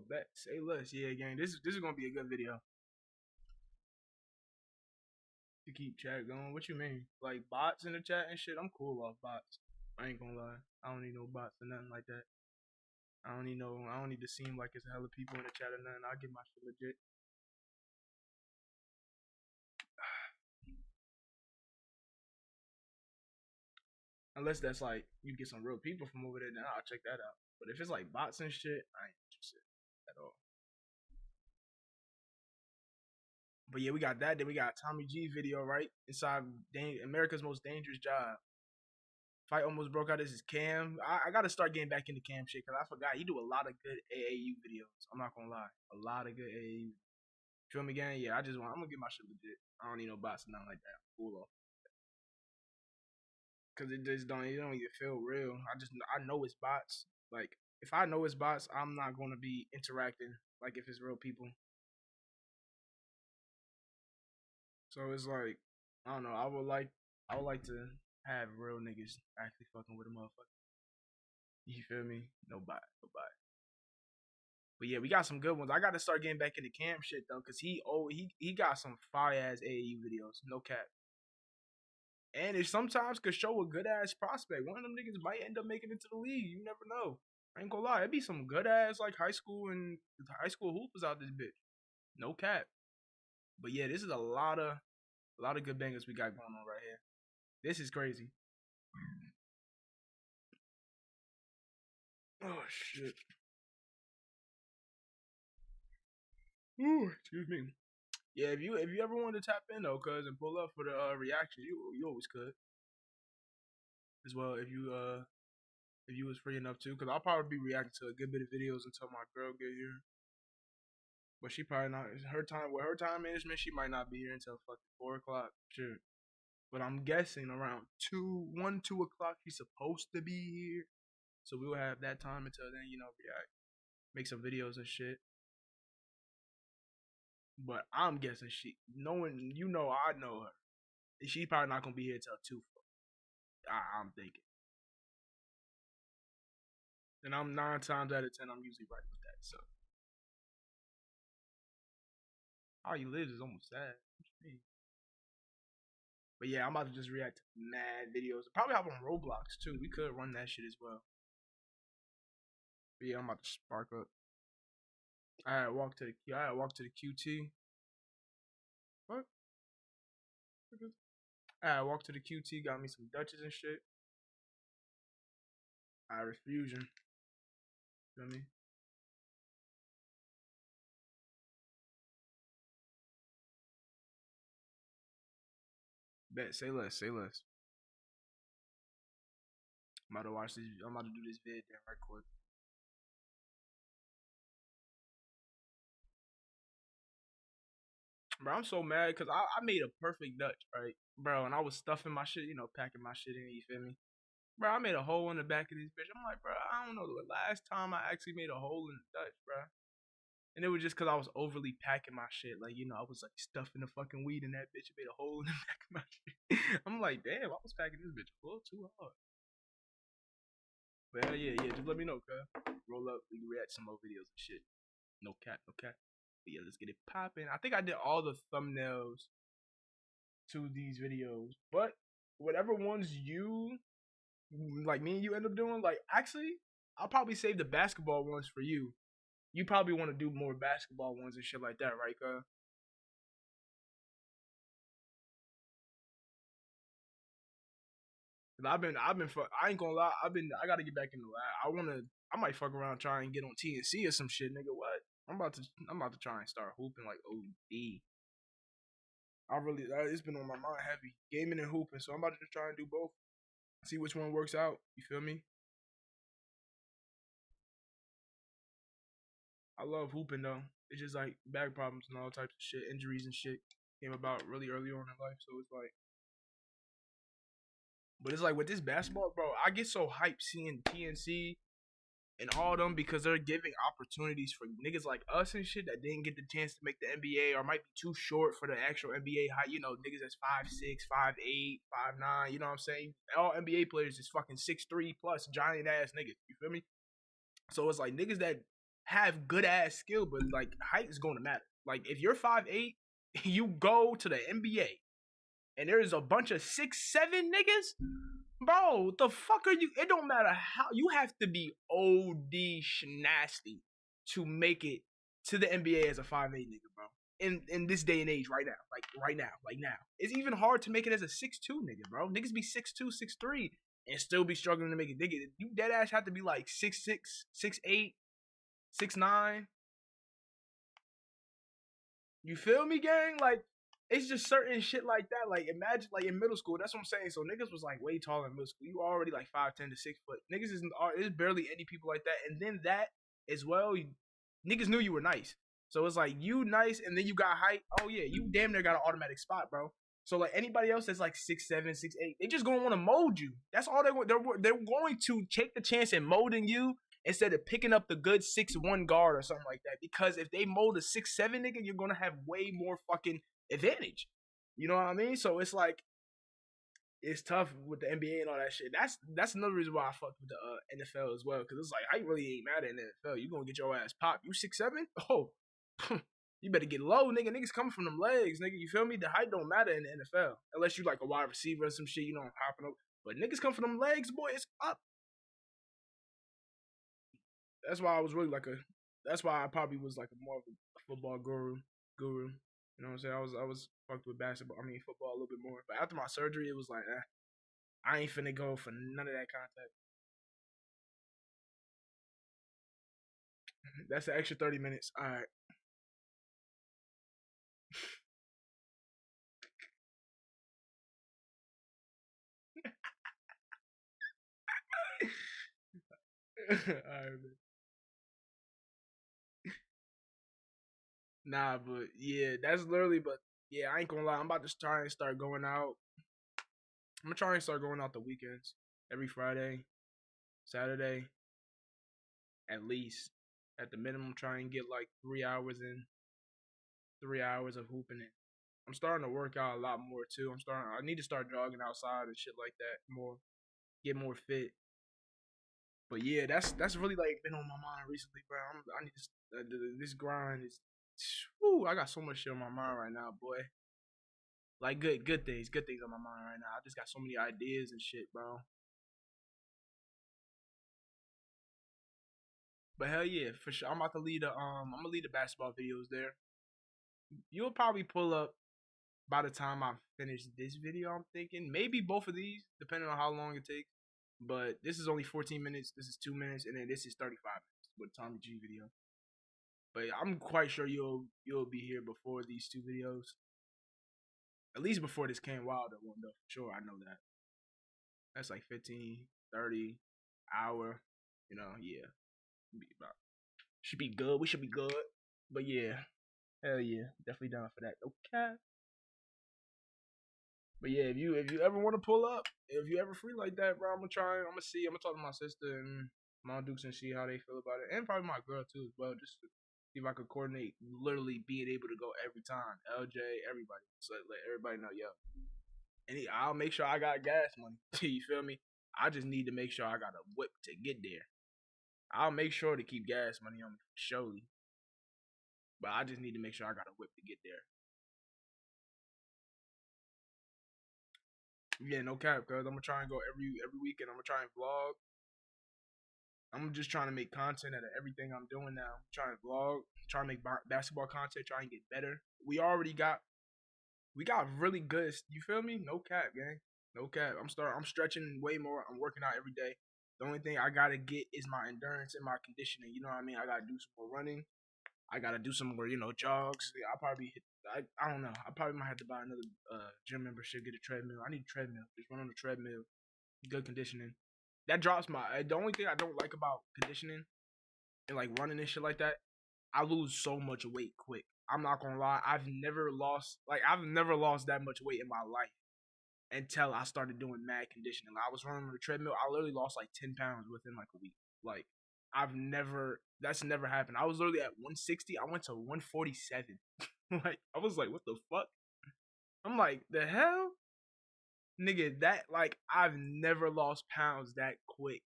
Bet. Say less. Yeah, gang. This is gonna be a good video to keep chat going. What you mean? Like bots in the chat and shit? I'm cool off bots. I ain't gonna lie. I don't need no bots or nothing like that. I don't need to seem like it's a hella people in the chat or nothing. I'll get my shit legit. Unless that's like you get some real people from over there, then I'll check that out. But if it's like bots and shit, I ain't interested at all. But yeah, we got that. Then we got Tommy G video, right? Inside America's Most Dangerous Job. Fight almost broke out. This is Cam. I gotta start getting back into Cam shit because I forgot he do a lot of good AAU videos. I'm not gonna lie, a lot of good AAU. Feel me, gang? Yeah, I'm gonna get my shit legit. I don't need no bots or nothing like that. Cool off. Cause it don't even feel real. I know it's bots. Like if I know it's bots, I'm not gonna be interacting like if it's real people. So it's like I don't know. I would like to have real niggas actually fucking with a motherfucker. You feel me? No bot, no bot. But yeah, we got some good ones. I got to start getting back into Cam shit though, cause he got some fire ass AAU videos. No cap. And it sometimes could show a good ass prospect. One of them niggas might end up making it to the league. You never know. I ain't gonna lie, it'd be some good ass like high school hoopers out this bitch. No cap. But yeah, this is a lot of good bangers we got going on right here. This is crazy. Oh shit. Ooh, excuse me. Yeah, if you ever wanted to tap in though, cuz and pull up for the reaction, you always could as well if you was free enough to, cuz I'll probably be reacting to a good bit of videos until my girl get here. But she probably not. Her time with her time management, she might not be here until fucking 4 o'clock. Sure. But I'm guessing around 2 o'clock she's supposed to be here. So we will have that time until then, react, make some videos and shit. But I'm guessing knowing I know her. She probably not gonna be here till 2. I'm thinking. And I'm 9 times out of 10, I'm usually right with that. So how he lives is almost sad. But yeah, I'm about to just react to mad videos. Probably have on Roblox too. We could run that shit as well. But yeah, I'm about to spark up. I had walk to the QT. What? I had walk to the QT, got me some Dutches and shit. Irish fusion. Feel me? Bet, say less, say less. I'm about to watch this. I'm about to do this vid there right quick. Bro, I'm so mad because I made a perfect Dutch, right? Bro, and I was stuffing my shit, packing my shit in, you feel me? Bro, I made a hole in the back of this bitch. I'm like, bro, I don't know the last time I actually made a hole in the Dutch, bro. And it was just because I was overly packing my shit. Like, I was like stuffing the fucking weed in that bitch and made a hole in the back of my shit. I'm like, damn, I was packing this bitch full too hard. But hell yeah, just let me know, cuz. Roll up, we can react to some more videos and shit. No cap, no cap. But yeah, let's get it popping. I think I did all the thumbnails to these videos. But whatever ones you, like me and you end up doing, like, actually, I'll probably save the basketball ones for you. You probably want to do more basketball ones and shit like that, right, cuz? I ain't gonna lie, I gotta get back in the lab. I might fuck around try and get on TNC or some shit, nigga. What? I'm about to try and start hooping like OD. It's been on my mind heavy, gaming and hooping. So I'm about to just try and do both. See which one works out. You feel me? I love hooping though. It's just like back problems and all types of shit, injuries and shit came about really early on in life. So it's like, but it's like with this basketball, bro, I get so hyped seeing TNC and all them because they're giving opportunities for niggas like us and shit that didn't get the chance to make the NBA or might be too short for the actual NBA height. Niggas that's 5'6", 5'8", 5'9", you know what I'm saying? All NBA players is fucking 6'3" plus giant ass niggas. You feel me? So it's like niggas that have good ass skill, but like height is going to matter. Like if you're 5'8", you go to the NBA and there's a bunch of 6'7" niggas, bro. The fuck are you? It don't matter how you have to be OD nasty to make it to the NBA as a 5'8" nigga, bro. In this day and age, right now, it's even hard to make it as a 6'2" nigga, bro. Niggas be 6'2", 6'3", and still be struggling to make it. Nigga, you dead ass have to be like 6'6", 6'8", 6'9". You feel me, gang? Like, it's just certain shit like that. Like, imagine, like, in middle school, that's what I'm saying. So, niggas was, like, way taller in middle school. You already, like, 5'10" to 6 foot. Niggas is, there's barely any people like that. And then that as well, niggas knew you were nice. So, it's like, you nice, and then you got height. Oh, yeah, you damn near got an automatic spot, bro. So, like, anybody else that's, like, 6'7", 6'8", they just gonna want to mold you. That's all they're going to take the chance in molding you instead of picking up the good 6'1" guard or something like that. Because if they mold a 6'7" nigga, you're gonna have way more fucking advantage. You know what I mean? So it's like it's tough with the NBA and all that shit. That's another reason why I fucked with the NFL as well. Cause it's like I really ain't mad at the NFL. You gonna get your ass popped. You 6'7"? Oh, you better get low, nigga. Niggas coming from them legs, nigga. You feel me? The height don't matter in the NFL unless you like a wide receiver or some shit. You know, hopping up. But niggas come from them legs, boy. It's up. That's why I was really like a. That's why I probably was like a more of a football guru. Guru. You know what I'm saying? I was fucked with basketball. I mean football a little bit more. But after my surgery, it was like, I ain't finna go for none of that contact. That's the extra 30 minutes. All right. All right, man. Nah, but yeah, that's literally. But yeah, I ain't gonna lie. I'm about to try and start going out. I'm gonna try and start going out the weekends every Friday, Saturday, at least. At the minimum, try and get like 3 hours in, 3 hours of hooping in. I'm starting to work out a lot more too. I need to start jogging outside and shit like that more, get more fit. But yeah, that's really like been on my mind recently, bro. I need this grind is. Whew, I got so much shit on my mind right now, boy. Like good things on my mind right now. I just got so many ideas and shit, bro. But hell yeah, for sure. I'm gonna lead the basketball videos there. You'll probably pull up by the time I finish this video. I'm thinking maybe both of these, depending on how long it takes. But this is only 14 minutes. This is 2 minutes, and then this is 35 minutes with Tommy G video. But I'm quite sure you'll be here before these two videos. At least before this Cam Wilder one, though. For sure, I know that. That's like 15, 30 hour. You know, yeah. Should be good. We should be good. But yeah, hell yeah, definitely down for that. Okay. But yeah, if you ever want to pull up, if you ever free like that, bro, I'm gonna try. I'm gonna see. I'm gonna talk to my sister and my Dukes and see how they feel about it, and probably my girl too as well, just to see if I could coordinate. Literally being able to go every time. LJ, everybody, so let everybody know, yo. And I'll make sure I got gas money. You feel me? I just need to make sure I got a whip to get there. I'll make sure to keep gas money on me, surely. But I just need to make sure I got a whip to get there. Yeah, no cap, cuz I'm gonna try and go every weekend. I'm gonna try and vlog. I'm just trying to make content out of everything I'm doing now. I'm trying to vlog, trying to make basketball content, trying to get better. We got really good. You feel me? No cap, gang. No cap. I'm stretching way more. I'm working out every day. The only thing I gotta get is my endurance and my conditioning. You know what I mean? I gotta do some more running. I gotta do some more, jogs. I probably hit. I don't know. I probably might have to buy another gym membership, get a treadmill. I need a treadmill. Just run on the treadmill. Good conditioning. That drops my. The only thing I don't like about conditioning and like running and shit like that, I lose so much weight quick. I'm not gonna lie. I've never lost that much weight in my life until I started doing mad conditioning. Like, I was running on the treadmill. I literally lost like 10 pounds within like a week. Like, that's never happened. I was literally at 160. I went to 147. Like, I was like, what the fuck? I'm like, the hell? Nigga, that, like, I've never lost pounds that quick.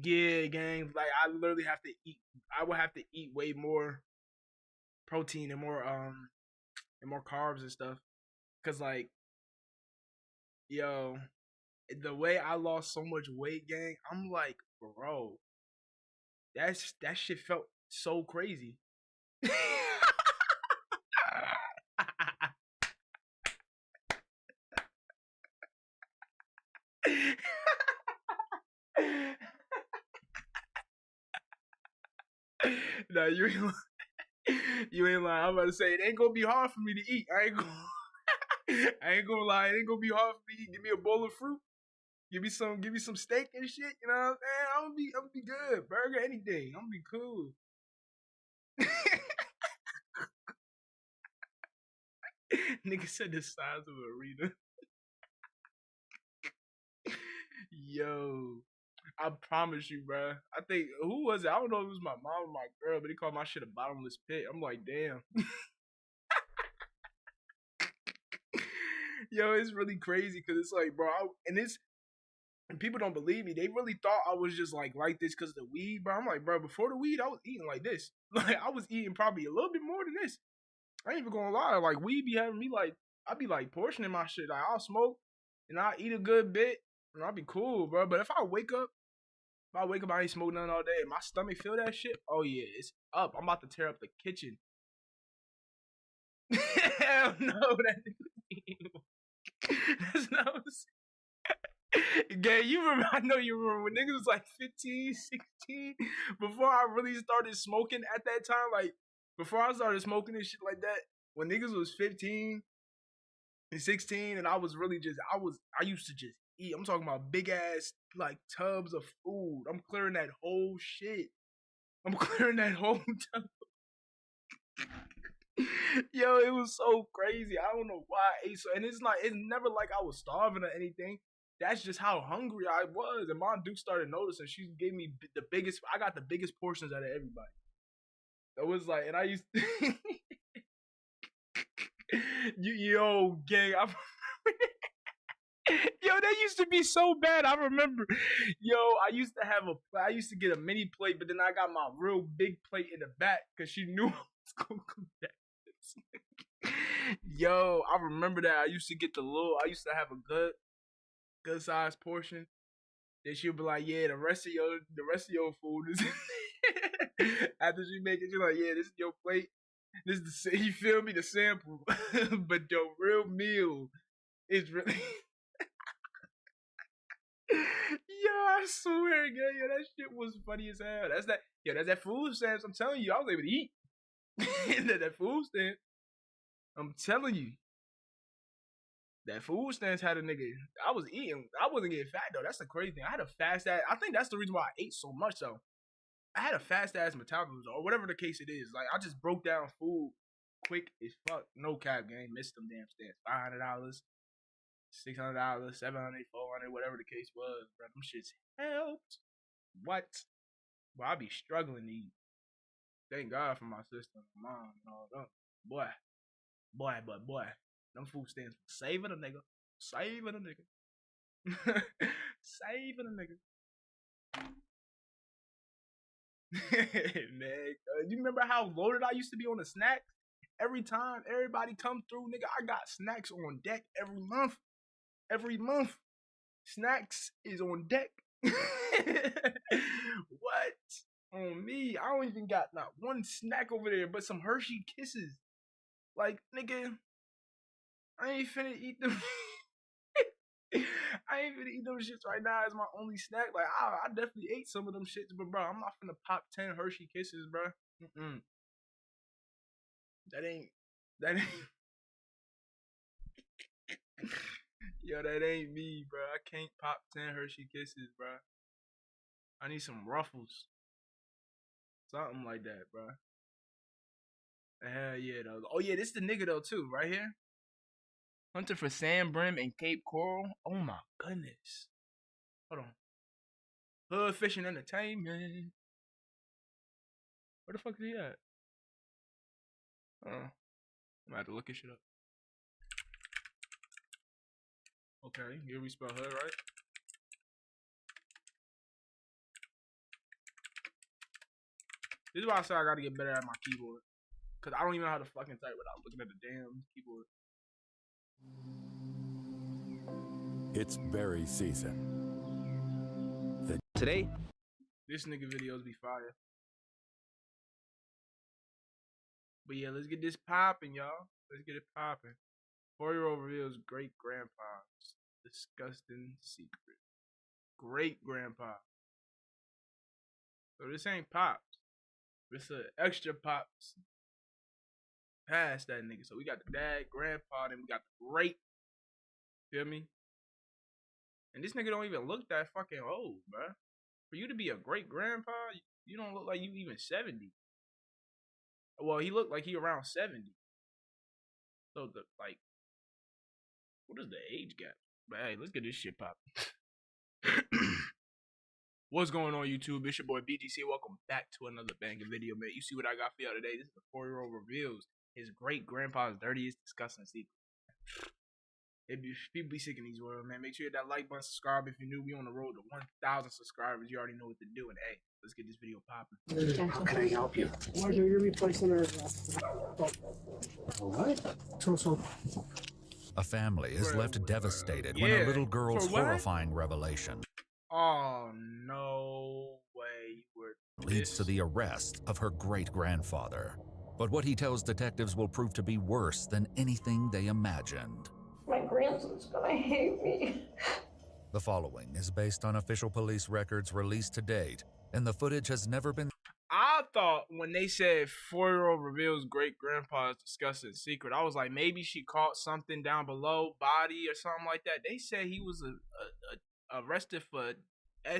Yeah, gang. Like I literally have to eat. I would have to eat way more protein and more carbs and stuff. Cause like, yo, the way I lost so much weight, gang, I'm like, bro, that shit felt so crazy. Nah, you ain't lying. I'm about to say it ain't gonna be hard for me to eat. I ain't gonna lie. It ain't gonna be hard for me to eat. Give me a bowl of fruit. Give me some steak and shit. You know what I'm saying? I'm gonna be good. Burger, anything. I'm gonna be cool. Nigga said the size of an arena. Yo, I promise you, bro. I think who was it? I don't know if it was my mom or my girl, but they called my shit a bottomless pit. I'm like, damn. Yo, it's really crazy because it's like, bro, and people don't believe me. They really thought I was just like this because of the weed, bro. I'm like, bro, before the weed, I was eating like this. Like I was eating probably a little bit more than this. I ain't even gonna lie. Like weed be having me like, I be like portioning my shit. Like I'll smoke and I eat a good bit and I'll be cool, bro. But if I wake up, I ain't smoke nothing all day, and my stomach feel that shit. Oh yeah, it's up. I'm about to tear up the kitchen. Hell no, that's not. Gay, you remember? I know you remember when niggas was like 15, 16. Before I really started smoking at that time, like before I started smoking and shit like that, when niggas was 15 and 16, and I was really just, I used to just eat. I'm talking about big ass like tubs of food. I'm clearing that whole shit. I'm clearing that whole tub. Yo, it was so crazy. I don't know why I ate so, and it's never like I was starving or anything. That's just how hungry I was. And Mom Duke started noticing. She gave me the biggest. I got the biggest portions out of everybody. It was like, and I used to, yo, gang. Yo, that used to be so bad. I remember. Yo, I used to get a mini plate, but then I got my real big plate in the back because she knew I was gonna come back. Yo, I remember that. I used to have a good sized portion. Then she'll be like, yeah, the rest of your food is after she make it, she's like, yeah, this is your plate. This is the you feel me, the sample. But your real meal is really Yo, I swear, yo, that shit was funny as hell. That's that food stamps. I'm telling you, I was able to eat. that food stamp. I'm telling you. That food stands had a nigga. I was eating. I wasn't getting fat though. That's the crazy thing. I had a fast ass. I think that's the reason why I ate so much though. I had a fast ass metabolism or whatever the case it is. Like I just broke down food quick as fuck. No cap game. Missed them damn stats. $500, $600, 700, 400, whatever the case was. Bro, them shits helped. What? But I be struggling to eat. Thank God for my sister, my mom, and all that. Boy, boy. Them food stands saving a nigga. Saving a nigga. Saving a nigga. Man, you remember how loaded I used to be on the snacks? Every time everybody come through, nigga, I got snacks on deck every month. Every month, snacks is on deck. What? On me, I don't even got not one snack over there, but some Hershey Kisses. Like, nigga, I ain't finna eat them. I ain't finna eat them shits right now as my only snack. Like, I definitely ate some of them shits, but bro, I'm not finna pop 10 Hershey Kisses, bro. Mm-mm. That ain't. That ain't. Yo, that ain't me, bro. I can't pop 10 Hershey Kisses, bro. I need some Ruffles. Something like that, bro. Hell yeah, though. Oh yeah, this the nigga though too, right here. Hunter for Sand Brim and Cape Coral. Oh my goodness. Hold on. Hood Fishing Entertainment. Where the fuck is he at? I'm gonna have to look his shit up. Okay, here we spell hood, right? This is why I say I gotta get better at my keyboard. Cause I don't even know how to fucking type without looking at the damn keyboard. It's berry season. Today, this nigga videos be fire. But yeah, let's get this popping, y'all. Let's get it popping. 4-year-old reveals great grandpa's disgusting secret. Great grandpa. So this ain't pops. This a extra pops. Past that nigga. So we got the dad, grandpa, then we got the great. Feel me? And this nigga don't even look that fucking old, bruh. For you to be a great grandpa, you don't look like you even 70. Well, he looked like he around 70. So the what is the age gap? But hey, let's get this shit popping. What's going on, YouTube? It's your boy BGC. Welcome back to another banging video, man. You see what I got for y'all today? This is the 4-year-old reveals his great grandpa's dirtiest, disgusting secret. People be sick in these world, man. Make sure you hit that like button, subscribe if you're new. We on the road to 1,000 subscribers. You already know what to do. And hey, let's get this video popping. How can I help you? Mark, you're replacing her. What? So. A family is left devastated when a little girl's horrifying revelation Oh, no way. leads to the arrest of her great-grandfather. But what he tells detectives will prove to be worse than anything they imagined. My grandson's gonna hate me. The following is based on official police records released to date, and the footage has never been... I thought when they said 4-year-old reveals great-grandpa's disgusting secret, I was like, maybe she caught something down below, body or something like that. They said he was arrested for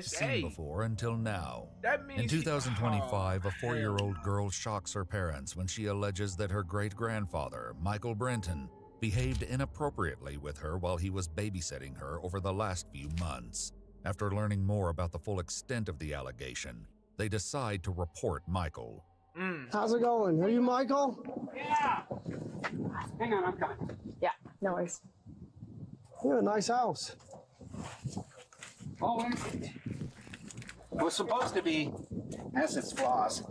SA. seen before until now. That means in 2025, a 4-year-old girl shocks her parents when she alleges that her great-grandfather, Michael Brenton, behaved inappropriately with her while he was babysitting her over the last few months. After learning more about the full extent of the allegation, they decide to report Michael. How's it going? Are you Michael? Yeah. Hang on, I'm coming. Yeah, no worries. You have a nice house. Oh, it was supposed to be, has its flaws.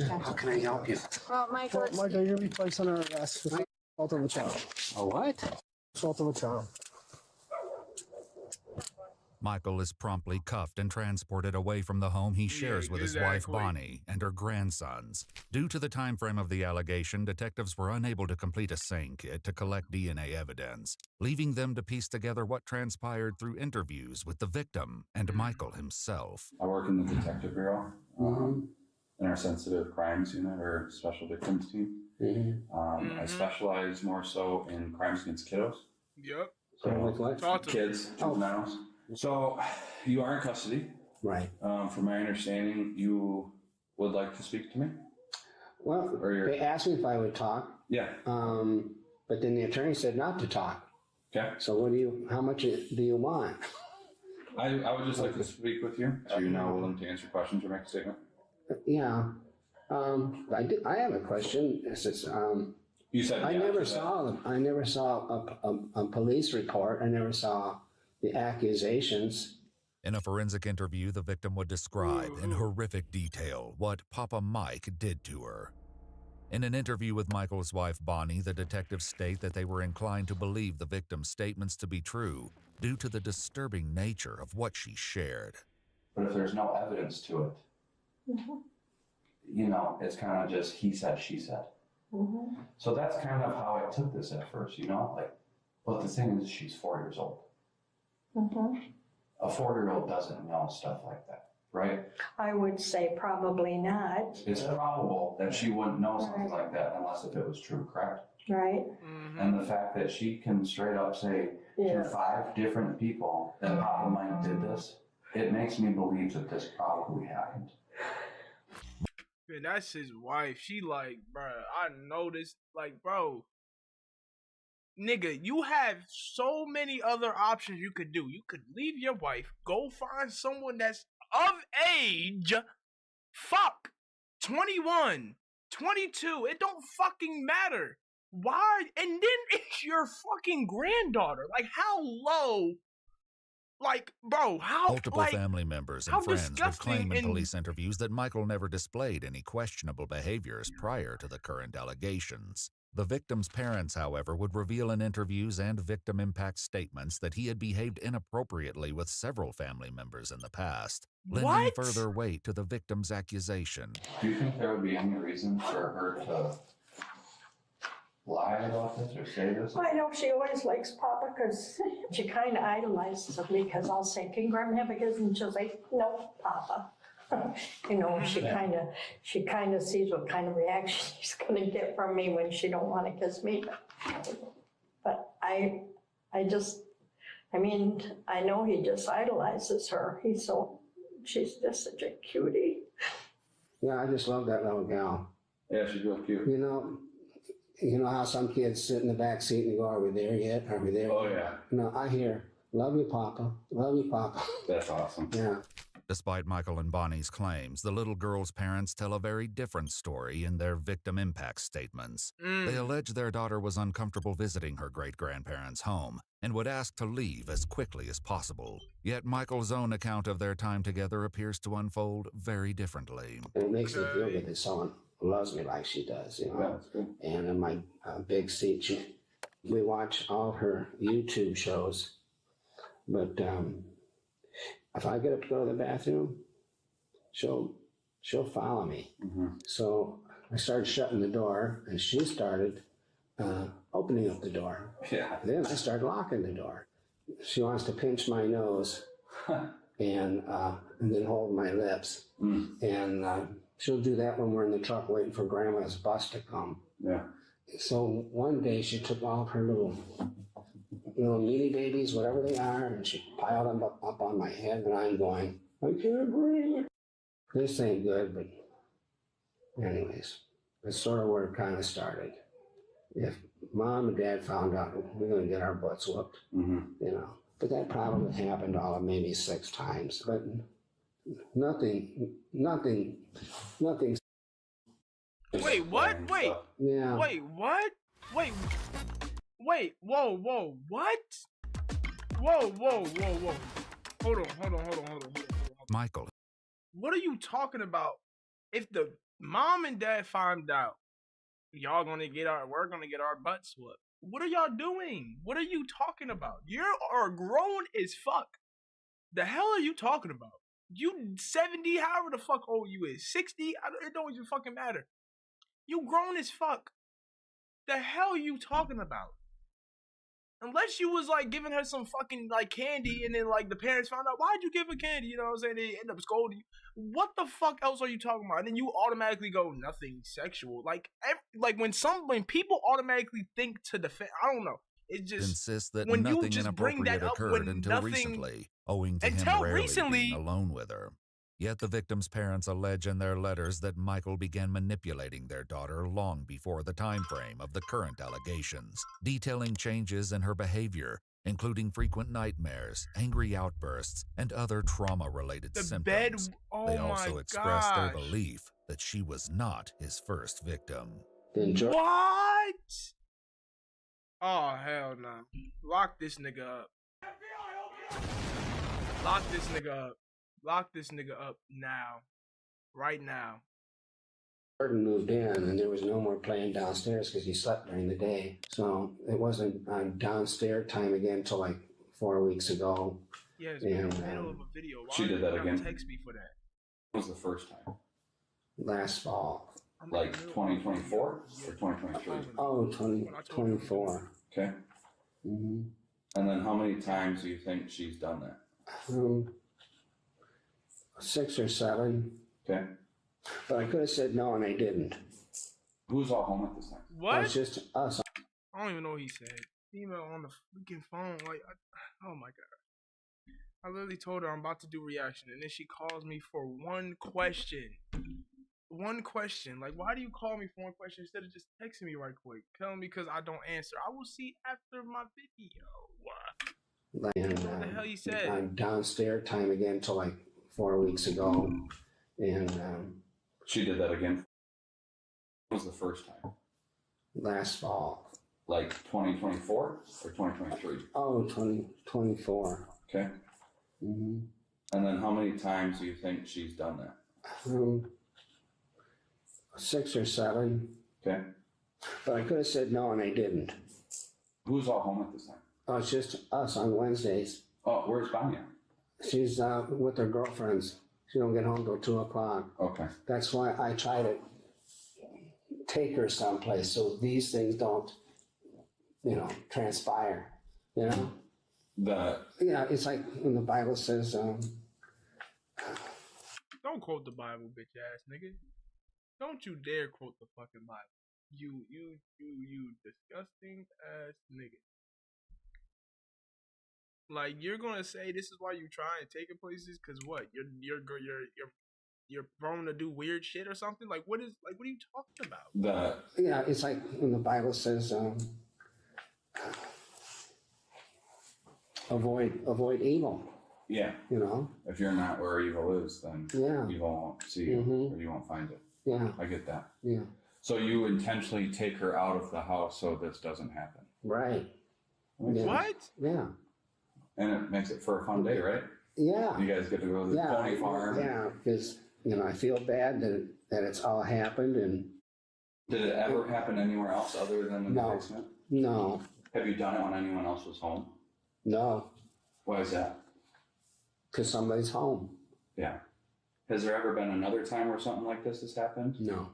How can I help you? Well, Michael, Michael, you're replacing her arrest for assault of a child. A what? Assault of a child. Michael is promptly cuffed and transported away from the home he shares with his wife Bonnie and her grandsons. Due to the time frame of the allegation, detectives were unable to complete a SANE kit to collect DNA evidence, leaving them to piece together what transpired through interviews with the victim and Michael himself. I work in the Detective Bureau, in our Sensitive Crimes Unit or Special Victims Team. I specialize more so in crimes against kiddos. Yep. So, Like what? Talk to me. kids, juveniles. So, you are in custody. Right. From my understanding, you would like to speak to me? Well, Or you're- they asked me if I would talk, Yeah. but then the attorney said not to talk. Okay. So how much do you want? I would just like to speak with you. Are you now willing to answer questions or make a statement? Yeah. I have a question. This is, You said I yeah never to that. saw a police report. I never saw the accusations. In a forensic interview, the victim would describe in horrific detail what Papa Mike did to her. In an interview with Michael's wife Bonnie, the detectives state that they were inclined to believe the victim's statements to be true due to the disturbing nature of what she shared. But if there's no evidence to it, you know, it's kind of just he said, she said. So that's kind of how I took this at first, you know, like, but the thing is, she's 4 years old. A 4-year-old doesn't know stuff like that, right? I would say probably not, It's probable that she wouldn't know something like that unless if it was true, correct? right? And the fact that she can straight up say Yeah. to 5 different people that Papa Mike did this, it makes me believe that this probably happened. Man, that's his wife. She like, bruh, I know this. Like, bro, nigga, you have so many other options you could do. You could leave your wife, go find someone that's of age. Fuck. 21, 22. It don't fucking matter. Why? And then it's your fucking granddaughter. Like, how low? Like, bro, how? Multiple Like, family members how and friends would disgusting claim in and- police interviews that Michael never displayed any questionable behaviors prior to the current allegations. The victim's parents, however, would reveal in interviews and victim impact statements that he had behaved inappropriately with several family members in the past, lending What? further weight to the victim's accusation. Do you think there would be any reason for her to lie about this or say this? I know she always likes Papa because she kind of idolizes him because I'll say, can Grandma have a kiss? And she'll say, no, Papa. You know, she kind of sees what kind of reaction she's going to get from me when she don't want to kiss me. But I mean, I know he just idolizes her. She's just such a cutie. Yeah, I just love that little gal. Yeah, she's real cute. You know how some kids sit in the back seat and they go, are we there yet? Are we there? Oh, yeah. No, I hear, love you, Papa. Love you, Papa. That's awesome. Yeah. Despite Michael and Bonnie's claims, the little girl's parents tell a very different story in their victim impact statements. They allege their daughter was uncomfortable visiting her great-grandparents' home and would ask to leave as quickly as possible. Yet Michael's own account of their time together appears to unfold very differently. It makes me feel good that someone loves me like she does, you know. Yeah, that's good. And in my big seat, we watch all her YouTube shows. But if I get up to go to the bathroom, she'll follow me. Mm-hmm. So I started shutting the door, and she started opening up the door. Yeah. Then I started locking the door. She wants to pinch my nose and then hold my lips. And she'll do that when we're in the truck waiting for Grandma's bus to come. Yeah. So one day she took all of her little meaty babies, whatever they are, and she piled them up on my head, and I'm going, I can't breathe. This ain't good, but anyways, that's sort of where it kind of started. If Mom and Dad found out, we're going to get our butts whooped, you know. But that probably happened all of maybe 6 times, but nothing. Wait, what? Wait. Yeah. Wait, what? Wait, whoa, what? Whoa. Hold on. Michael. What are you talking about? If the mom and dad find out, we're gonna get our butts whooped. What are y'all doing? What are you talking about? You are grown as fuck. The hell are you talking about? You 70, however the fuck old you is. 60, it don't even fucking matter. You grown as fuck. The hell are you talking about? Unless you was like giving her some fucking like candy and then like the parents found out, why'd you give her candy? You know what I'm saying? They end up scolding you. What the fuck else are you talking about? And then you automatically go, nothing sexual. Like when people automatically think to defend, I don't know. It just insists that when you nothing just bring inappropriate that up occurred when until nothing- recently, owing to him until rarely recently- being alone with her. Yet the victim's parents allege in their letters that Michael began manipulating their daughter long before the time frame of the current allegations, detailing changes in her behavior, including frequent nightmares, angry outbursts, and other trauma-related the symptoms. bed. Oh They my also expressed their gosh. belief that she was not his first victim. Then George, What? Oh hell no! Lock this nigga up. Lock this nigga up. Lock this nigga up now. Right now. Jordan moved in, and there was no more playing downstairs because he slept during the day. So it wasn't downstairs time again until like 4 weeks ago. Yeah, it's in the And, middle of a video. Why she did that you gotta again. Text me for that. When was the first time? Last fall. I'm Like in the middle- 2024 or 2023? Oh, 2024. Okay. Mm-hmm. And then how many times do you think she's done that? 6 or 7. Okay. But I could have said no, and I didn't. Who's all home at this time? What? It's just us. I don't even know what he said. Email on the freaking phone. Oh my god. I literally told her I'm about to do reaction, and then she calls me for one question. One question. Like, why do you call me for one question instead of just texting me right quick? Telling me because I don't answer. I will see after my video. What? And What the hell he said? I'm downstairs time again till like 4 weeks ago. And She did that again. When was the first time? last fall. Like 2024 or 2023? Oh, 2024. Okay. Mm-hmm. And then how many times do you think she's done that? 6 or 7. Okay. But I could have said no, and I didn't. Who's all home at this time? Oh, it's just us on Wednesdays. Oh, where's Bonnie? She's with her girlfriends. She don't get home till 2 o'clock. Okay. That's why I try to take her someplace so these things don't, transpire. Yeah, it's like when the Bible says, Don't quote the Bible, bitch ass nigga. Don't you dare quote the fucking Bible. You disgusting ass nigga. Like, you're gonna say this is why you try and take it places? Cause what? You're prone to do weird shit or something? Like, what are you talking about? yeah, it's like when the Bible says, avoid evil. Yeah. If you're not where evil is, then evil won't see you, or you won't find it. Yeah. I get that. Yeah. So you intentionally take her out of the house so this doesn't happen. Right. What? Yeah. And it makes it for a fun day, right? Yeah. You guys get to go to the pony farm. Yeah, because, I feel bad that it's all happened. And did it ever happen anywhere else other than in the basement? No. Have you done it when anyone else was home? No. Why is that? Because somebody's home. Yeah. Has there ever been another time where something like this has happened? No.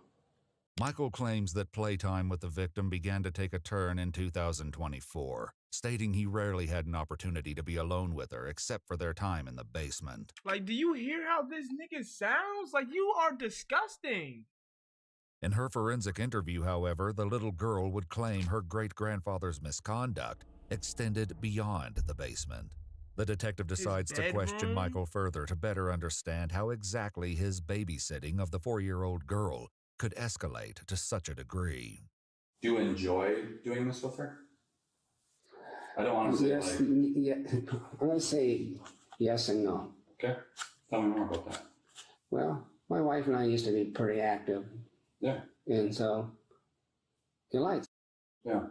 Michael claims that playtime with the victim began to take a turn in 2024, stating he rarely had an opportunity to be alone with her except for their time in the basement. Like, do you hear how this nigga sounds? Like, you are disgusting. In her forensic interview, however, the little girl would claim her great-grandfather's misconduct extended beyond the basement. The detective decides to question Michael further to better understand how exactly his babysitting of the 4-year-old girl could escalate to such a degree. Do you enjoy doing this with her? I don't want to say yes, I'm going to say yes and no. Okay. Tell me more about that. Well, my wife and I used to be pretty active. Yeah. And so, you like it. Yeah.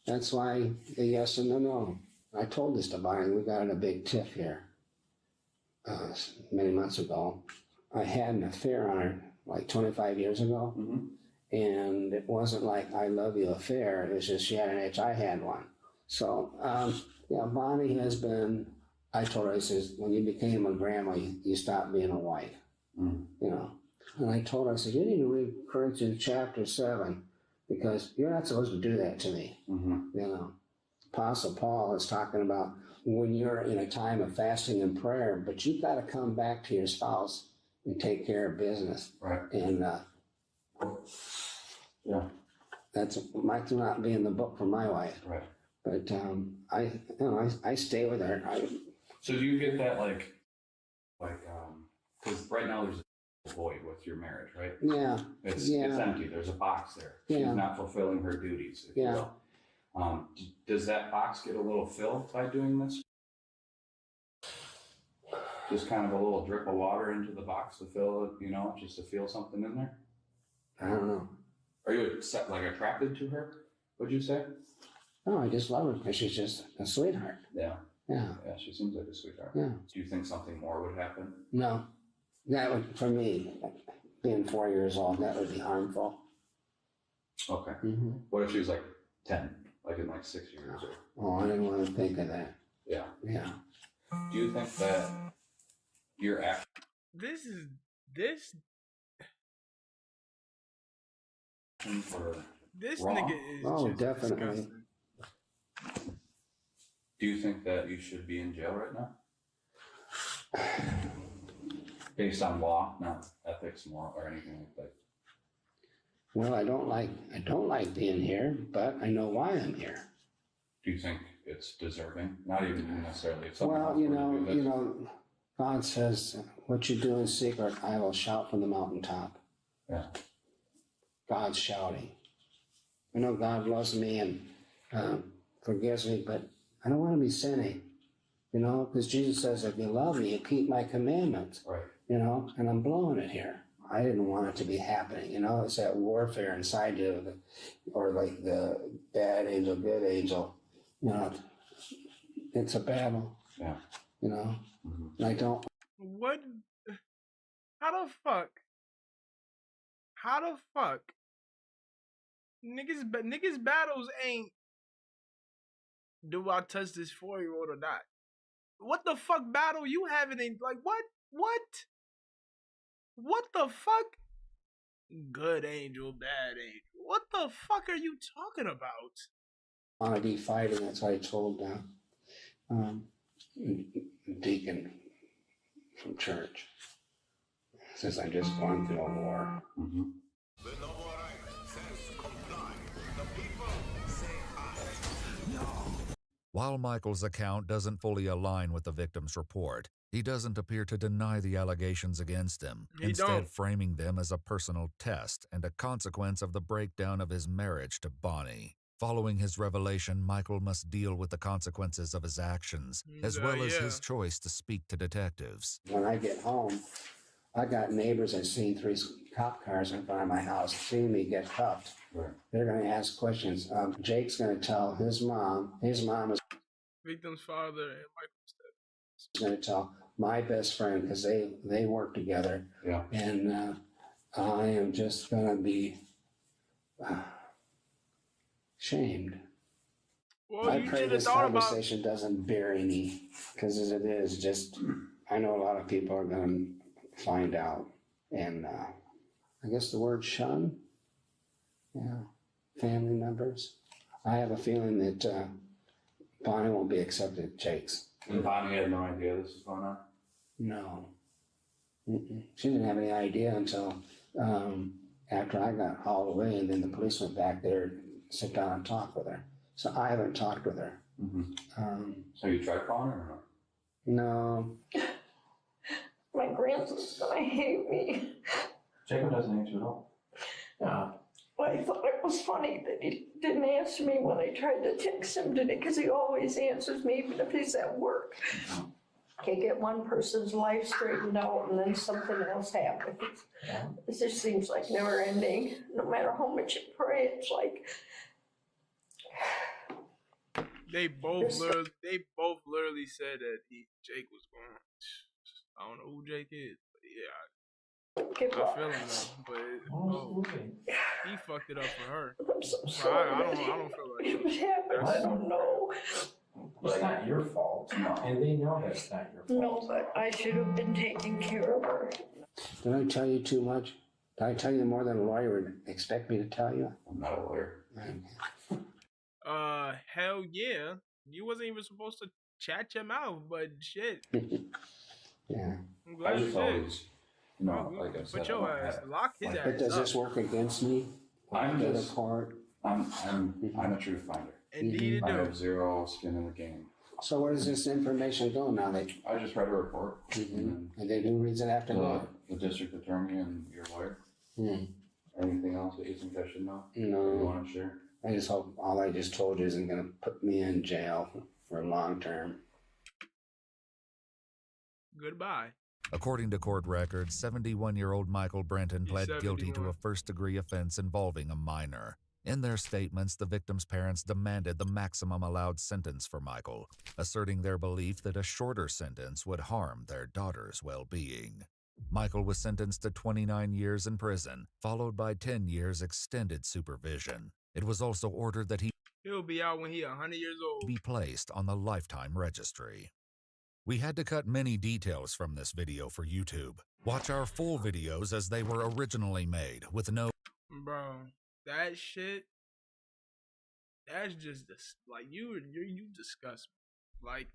That's why the yes and the no. I told this to Bonnie. We got in a big tiff here many months ago. I had an affair on her like 25 years ago. Mm-hmm. And it wasn't like I love you affair. It was just she had an itch, I had one. So, Bonnie has been, I told her, I says, when you became a grandma, you stopped being a wife. Mm-hmm. And I told her, I said, you need to read Corinthians chapter 7 because you're not supposed to do that to me. Mm-hmm. Apostle Paul is talking about when you're in a time of fasting and prayer, but you've got to come back to your spouse and take care of business. Right. And that might not be in the book for my wife. Right. But I stay with her. So do you get that because right now there's a void with your marriage, right? Yeah. It's empty. There's a box there. Yeah. She's not fulfilling her duties, if you will. Does that box get a little filled by doing this? Just kind of a little drip of water into the box to fill it, just to feel something in there? I don't know. Are you attracted to her, would you say? No, I just love her because she's just a sweetheart. Yeah. Yeah. Yeah, she seems like a sweetheart. Yeah. Do you think something more would happen? No. That would, for me, being 4 years old, that would be harmful. Okay. Mm-hmm. What if she was 10, in 6 years? Oh, I didn't want to think of that. Yeah. Yeah. Do you think that your act? This Wrong? nigga is just definitely. disgusting. Do you think that you should be in jail right now? Based on law, not ethics, moral, or anything like that. Well, I don't like being here, but I know why I'm here. Do you think it's deserving? Not even necessarily. Well, God says, "What you do in secret, I will shout from the mountaintop." Yeah. God's shouting. I know God loves me and forgives me, but I don't want to be sinning. Because Jesus says, "If you love me, you keep my commandments." Right. And I'm blowing it here. I didn't want it to be happening. It's that warfare inside you, or like the bad angel, good angel. It's a battle. Yeah. Mm-hmm. I don't. What? How the fuck? How the fuck? Niggas battles ain't, do I touch this 4-year-old or not? What the fuck battle you having in, like, what? What the fuck? Good angel, bad angel. What the fuck are you talking about? I want to be fighting. That's what I told Deacon from church. Says I'm just going through a war. Mm-hmm. While Michael's account doesn't fully align with the victim's report, he doesn't appear to deny the allegations against him, instead framing them as a personal test and a consequence of the breakdown of his marriage to Bonnie. Following his revelation, Michael must deal with the consequences of his actions, as well as his choice to speak to detectives. When I get home, I got neighbors that seen 3 cop cars in front of my house, seeing me get cuffed. Right. They're going to ask questions. Jake's going to tell his mom is Victim's father and Michael's step. going to tell my best friend, because they work together. Yeah. And I am just going to be shamed. Well, I you pray should have this thought about. conversation doesn't bury me, because as it is, just I know a lot of people are going to find out. And I guess the word shun, yeah, family members. I have a feeling that Bonnie won't be accepted at Jake's. And Bonnie had no idea this was going on? No. She didn't have any idea until after I got hauled away, and then the police went back there to sit down and talk with her. So I haven't talked with her. Mm-hmm. So you tried calling her or No. My grandson's gonna hate me. Jacob doesn't answer at all. I thought it was funny that he didn't answer me when I tried to text him today, because he always answers me even if he's at work. Can't get one person's life straightened out and then something else happens. It just seems like never ending. No matter how much you pray, it's like They both literally said that Jake was going. I don't know who Jake is, but yeah, I feel him though. But he fucked it up for her. I'm so sorry. I don't feel like it was happening. I don't know. It's not your fault. No. And they know that's not your fault. No, but I should have been taking care of her. Did I tell you too much? Did I tell you more than a lawyer would expect me to tell you? I'm not a lawyer. Hell yeah. You wasn't even supposed to chat your mouth, but shit. Yeah. I'm glad you just did. always, like I said, But your ass, lock his ass But does up. this work against me? I'm Go to just, court. I'm a truth finder. Indeed, I it have do. zero skin in the game. So where does this information go now? I just read a report. And then who reads it after that? The district attorney and your lawyer. Hmm. Anything else that you think I should know? No. You want to share? I just hope all I just told you isn't going to put me in jail for long term. Goodbye. According to court records, 71-year-old Michael Brenton pled guilty to a first-degree offense involving a minor. In their statements, the victim's parents demanded the maximum allowed sentence for Michael, asserting their belief that a shorter sentence would harm their daughter's well-being. Michael was sentenced to 29 years in prison, followed by 10 years extended supervision. It was also ordered that He'll be out when he's 100 years old. be placed on the lifetime registry. We had to cut many details from this video for YouTube. Watch our full videos as they were originally made, with no... Bro, that shit, that's just like you disgust me. Like,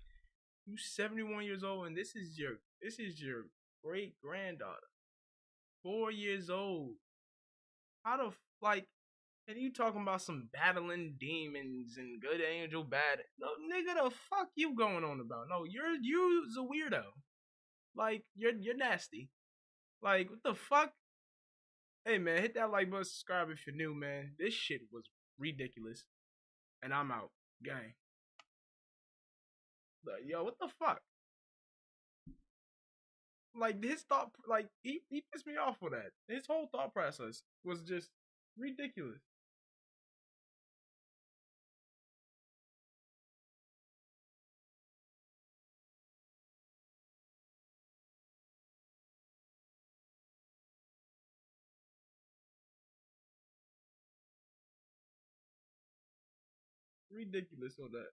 you 71 years old and this is your great granddaughter, 4 years old. How the like? And you talking about some battling demons and good angel bad? No, nigga, the fuck you going on about? No, you's a weirdo. Like, you're nasty. Like, what the fuck? Hey man, hit that like button, subscribe if you're new, man. This shit was ridiculous. And I'm out. Gang. Like, yo, what the fuck? Like, his thought, like, he pissed me off with that. His whole thought process was just ridiculous. ridiculous on that.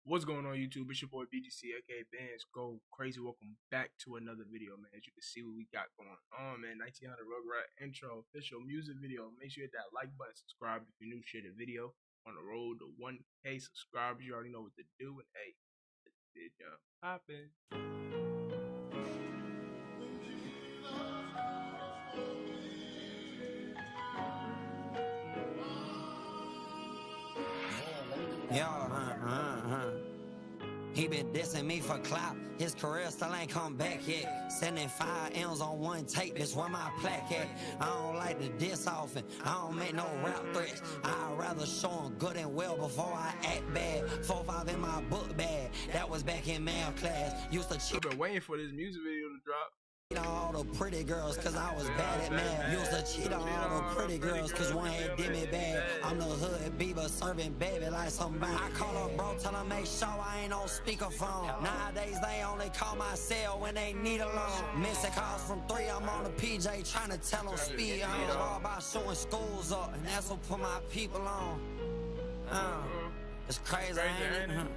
What's going on YouTube? It's your boy BGC, aka Bxndzgocrazii. Welcome back to another video, man. As you can see what we got going on, man. 1900 Rugrat intro, official music video. Make sure you hit that like button, subscribe if you're new, share the video. On the road to 1K subscribers, you already know what to do. And hey, video poppin'. He been dissing me for clout. His career still ain't come back yet. Sending 5 M's on one tape, that's where my plaque at. I don't like to diss often, I don't make no rap threats. I'd rather show him good and well before I act bad. 4-5 in my book bag, that was back in math class. Used to cheat. I've been waiting for this music video to drop. All the pretty girls cause I was bad at math. Used to cheat on all the pretty girls cause one had did me bad. I'm the hood Bieber serving baby like somebody. I call her bro, tell her make sure I ain't on speakerphone. Nowadays they only call my cell when they need a loan. Missing calls from 3, I'm on the PJ trying to tell them speed on. It's all about showing schools up and that's what put my people on. It's crazy, ain't it?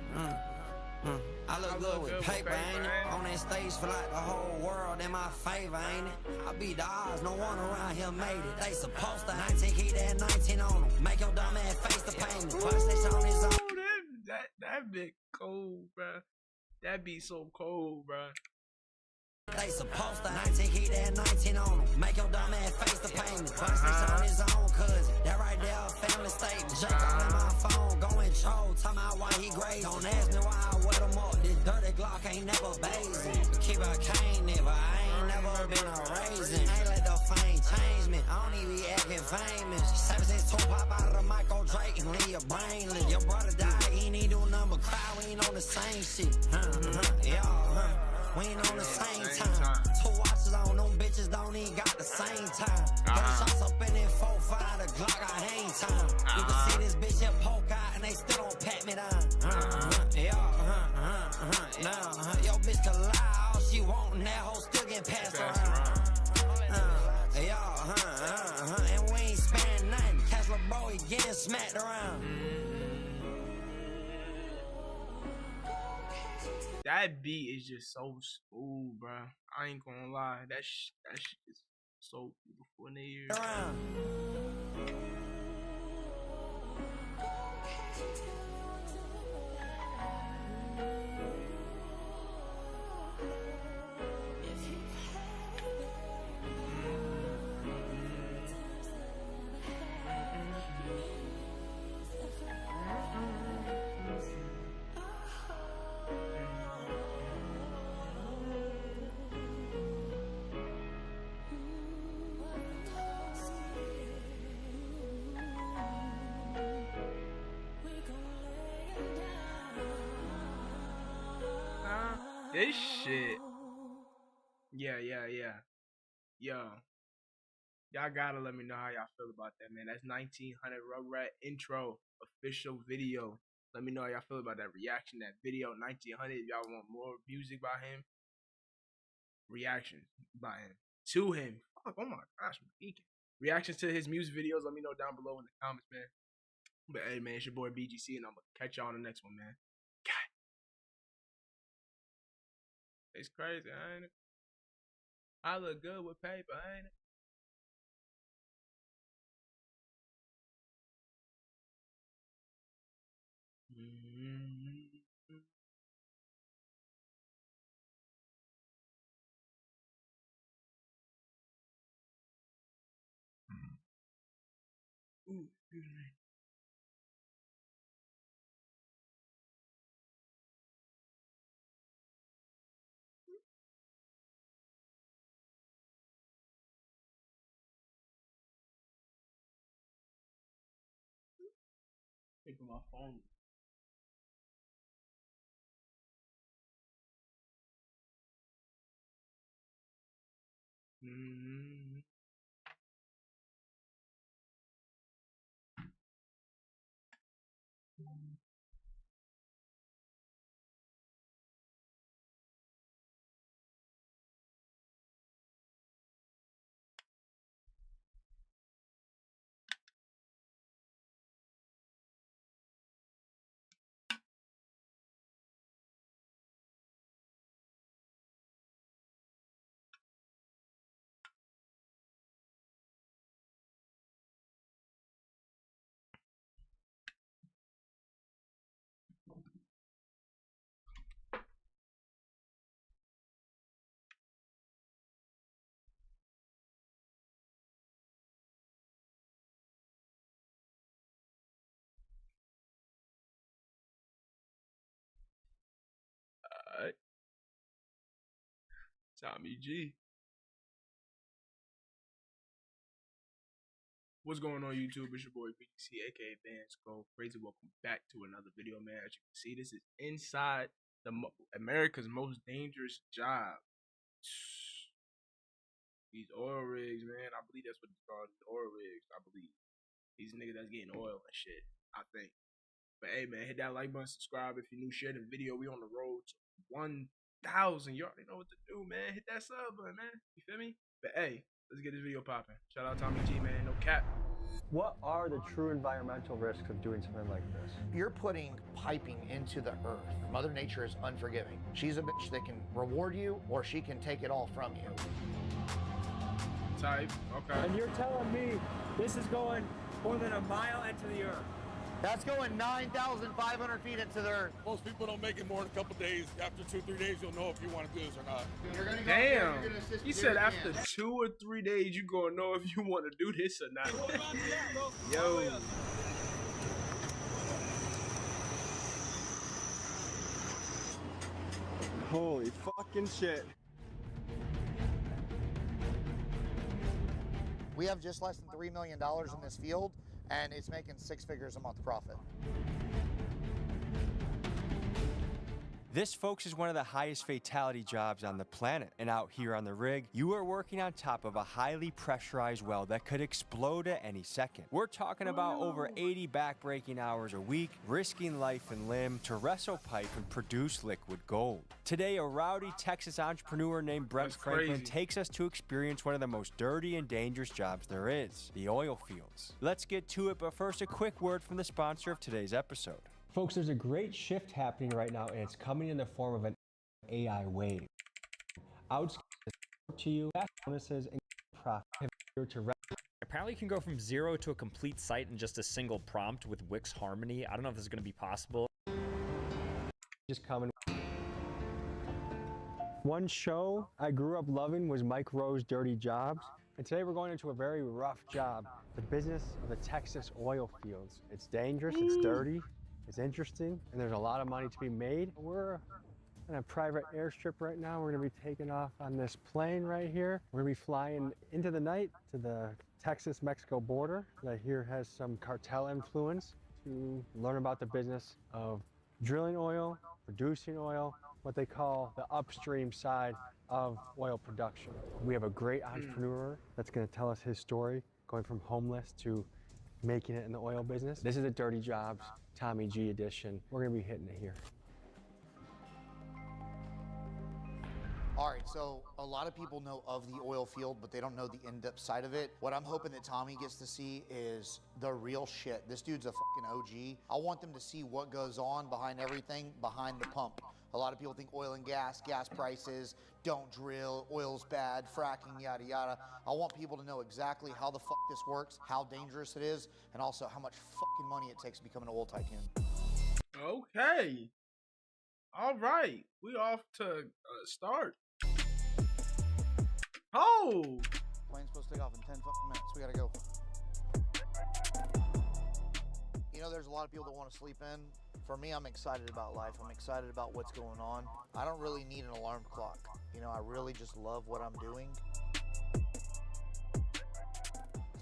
I look good with paper, ain't it? On that stage for like the whole world in my favor, ain't it? I beat the odds, no one around here made it. They supposed to 19, keep that 19 on them. Make your dumb ass face the payment. Watch this on his own. That bit cold, bruh. That be so cold, bruh. They supposed to 19, keep that 19 on them. Make your dumb ass face the payment. Watch this on his own cousin. That right there, a family statement. Jake calling my phone, going troll. Tell me why he grazed. Don't ask me why I wet him up. This dirty Glock ain't never basin. Keep a cane, never. I ain't never been a raisin. Ain't let the fame change me. I don't even be acting famous. 762 pop out of the Michael Drake and leave your brainless. Your brother died, he ain't do nothing but cry. We ain't on the same shit. We ain't on the same time. 2 watches on them bitches don't even got the same time. 30 shots up in that 4-5, the Glock I hang time. You can see this bitch here poke out and they still don't pat me down. Yo bitch can lie all she want and that hoe still getting passed around. And we ain't sparing nothing. Catch lil' bro, he getting smacked around. That beat is just so smooth, bro. I ain't gonna lie. That shit is so beautiful in the ear. This shit. Yeah. Yo. Y'all gotta let me know how y'all feel about that, man. That's 1900 Rugrat intro official video. Let me know how y'all feel about that reaction, that video. 1900. If y'all want more music by him, reactions by him to him. Fuck, oh my gosh, I'm geeking. Reactions to his music videos. Let me know down below in the comments, man. But hey, man, it's your boy BGC, and I'm gonna catch y'all on the next one, man. God. It's crazy, ain't it? I look good with paper, ain't it? Ooh, excuse me. Taking my phone. Tommy G. What's going on YouTube? It's your boy BC, aka Bxndzgocrazii. Welcome back to another video, man. As you can see, this is inside the America's most dangerous job. These oil rigs, man. I believe that's what it's called. Oil rigs, I believe. These niggas that's getting oil and shit, I think. But hey, man, hit that like button, subscribe if you're new, share the video. We on the road to 1,000. You already know what to do, man. Hit that sub button, man. You feel me? But hey, let's get this video popping. Shout out Tommy G, man. No cap. What are the true environmental risks of doing something like this? You're putting piping into the earth. Mother Nature is unforgiving. She's a bitch that can reward you or she can take it all from you. Type, okay. And you're telling me this is going more than a mile into the earth? That's going 9,500 feet into the earth. Most people don't make it more than a couple days. After 2 or 3 days, you'll know if you want to do this or not. You're gonna go Damn. There, you're He said after 2 or 3 days, you gonna know if you want to do this or not. Yo. Holy fucking shit. We have just less than $3 million in this field, and it's making 6 figures a month profit. This, folks, is one of the highest fatality jobs on the planet. And out here on the rig, you are working on top of a highly pressurized well that could explode at any second. We're talking about over 80 backbreaking hours a week, risking life and limb to wrestle pipe and produce liquid gold. Today, a rowdy Texas entrepreneur named Brent Franklin takes us to experience one of the most dirty and dangerous jobs there is, the oil fields. Let's get to it, but first, a quick word from the sponsor of today's episode. Folks, there's a great shift happening right now, and it's coming in the form of an AI wave. Outscale to you, bonuses, and profit here to apparently you can go from 0 to a complete site in just a single prompt with Wix Harmony. I don't know if this is going to be possible. just coming. One show I grew up loving was Mike Rowe's Dirty Jobs. And today we're going into a very rough job, the business of the Texas oil fields. It's dangerous, it's dirty, it's interesting, and there's a lot of money to be made. We're in a private airstrip right now. We're gonna be taking off on this plane right here. We're gonna be flying into the night to the Texas-Mexico border that here has some cartel influence to learn about the business of drilling oil, producing oil, what they call the upstream side of oil production. We have a great entrepreneur that's gonna tell us his story, going from homeless to making it in the oil business. This is a Dirty Jobs Tommy G edition. We're gonna be hitting it here. All right, so a lot of people know of the oil field, but they don't know the in-depth side of it. What I'm hoping that Tommy gets to see is the real shit. This dude's a fucking OG. I want them to see what goes on behind everything, behind the pump. A lot of people think oil and gas prices, don't drill, oil's bad, fracking, yada, yada. I want people to know exactly how the fuck this works, how dangerous it is, and also how much fucking money it takes to become an oil tycoon. Okay. All right. We off to start. Oh! Plane's supposed to take off in 10 fucking minutes. We gotta go. You know, there's a lot of people that want to sleep in. For me, I'm excited about life. I'm excited about what's going on. I don't really need an alarm clock. You know, I really just love what I'm doing.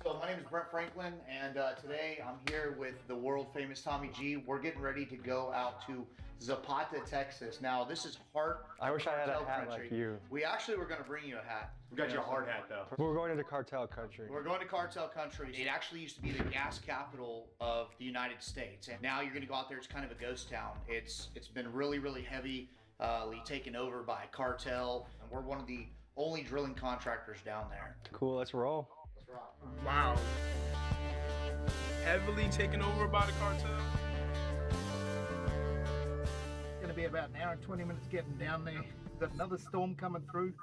So my name is Brent Franklin, and today I'm here with the world famous Tommy G. We're getting ready to go out to Zapata, Texas. Now, this is heart. I wish I had a hat country. like you. We actually were going to bring you a hat. We got your hard hat, though. We're going into cartel country. We're going to cartel country. It actually used to be the gas capital of the United States, and now you're going to go out there. It's kind of a ghost town. It's been really, really heavily taken over by cartel, and we're one of the only drilling contractors down there. Cool, let's roll. Let's rock. Wow. Heavily taken over by the cartel. It's going to be about an hour and 20 minutes getting down there. We've got another storm coming through.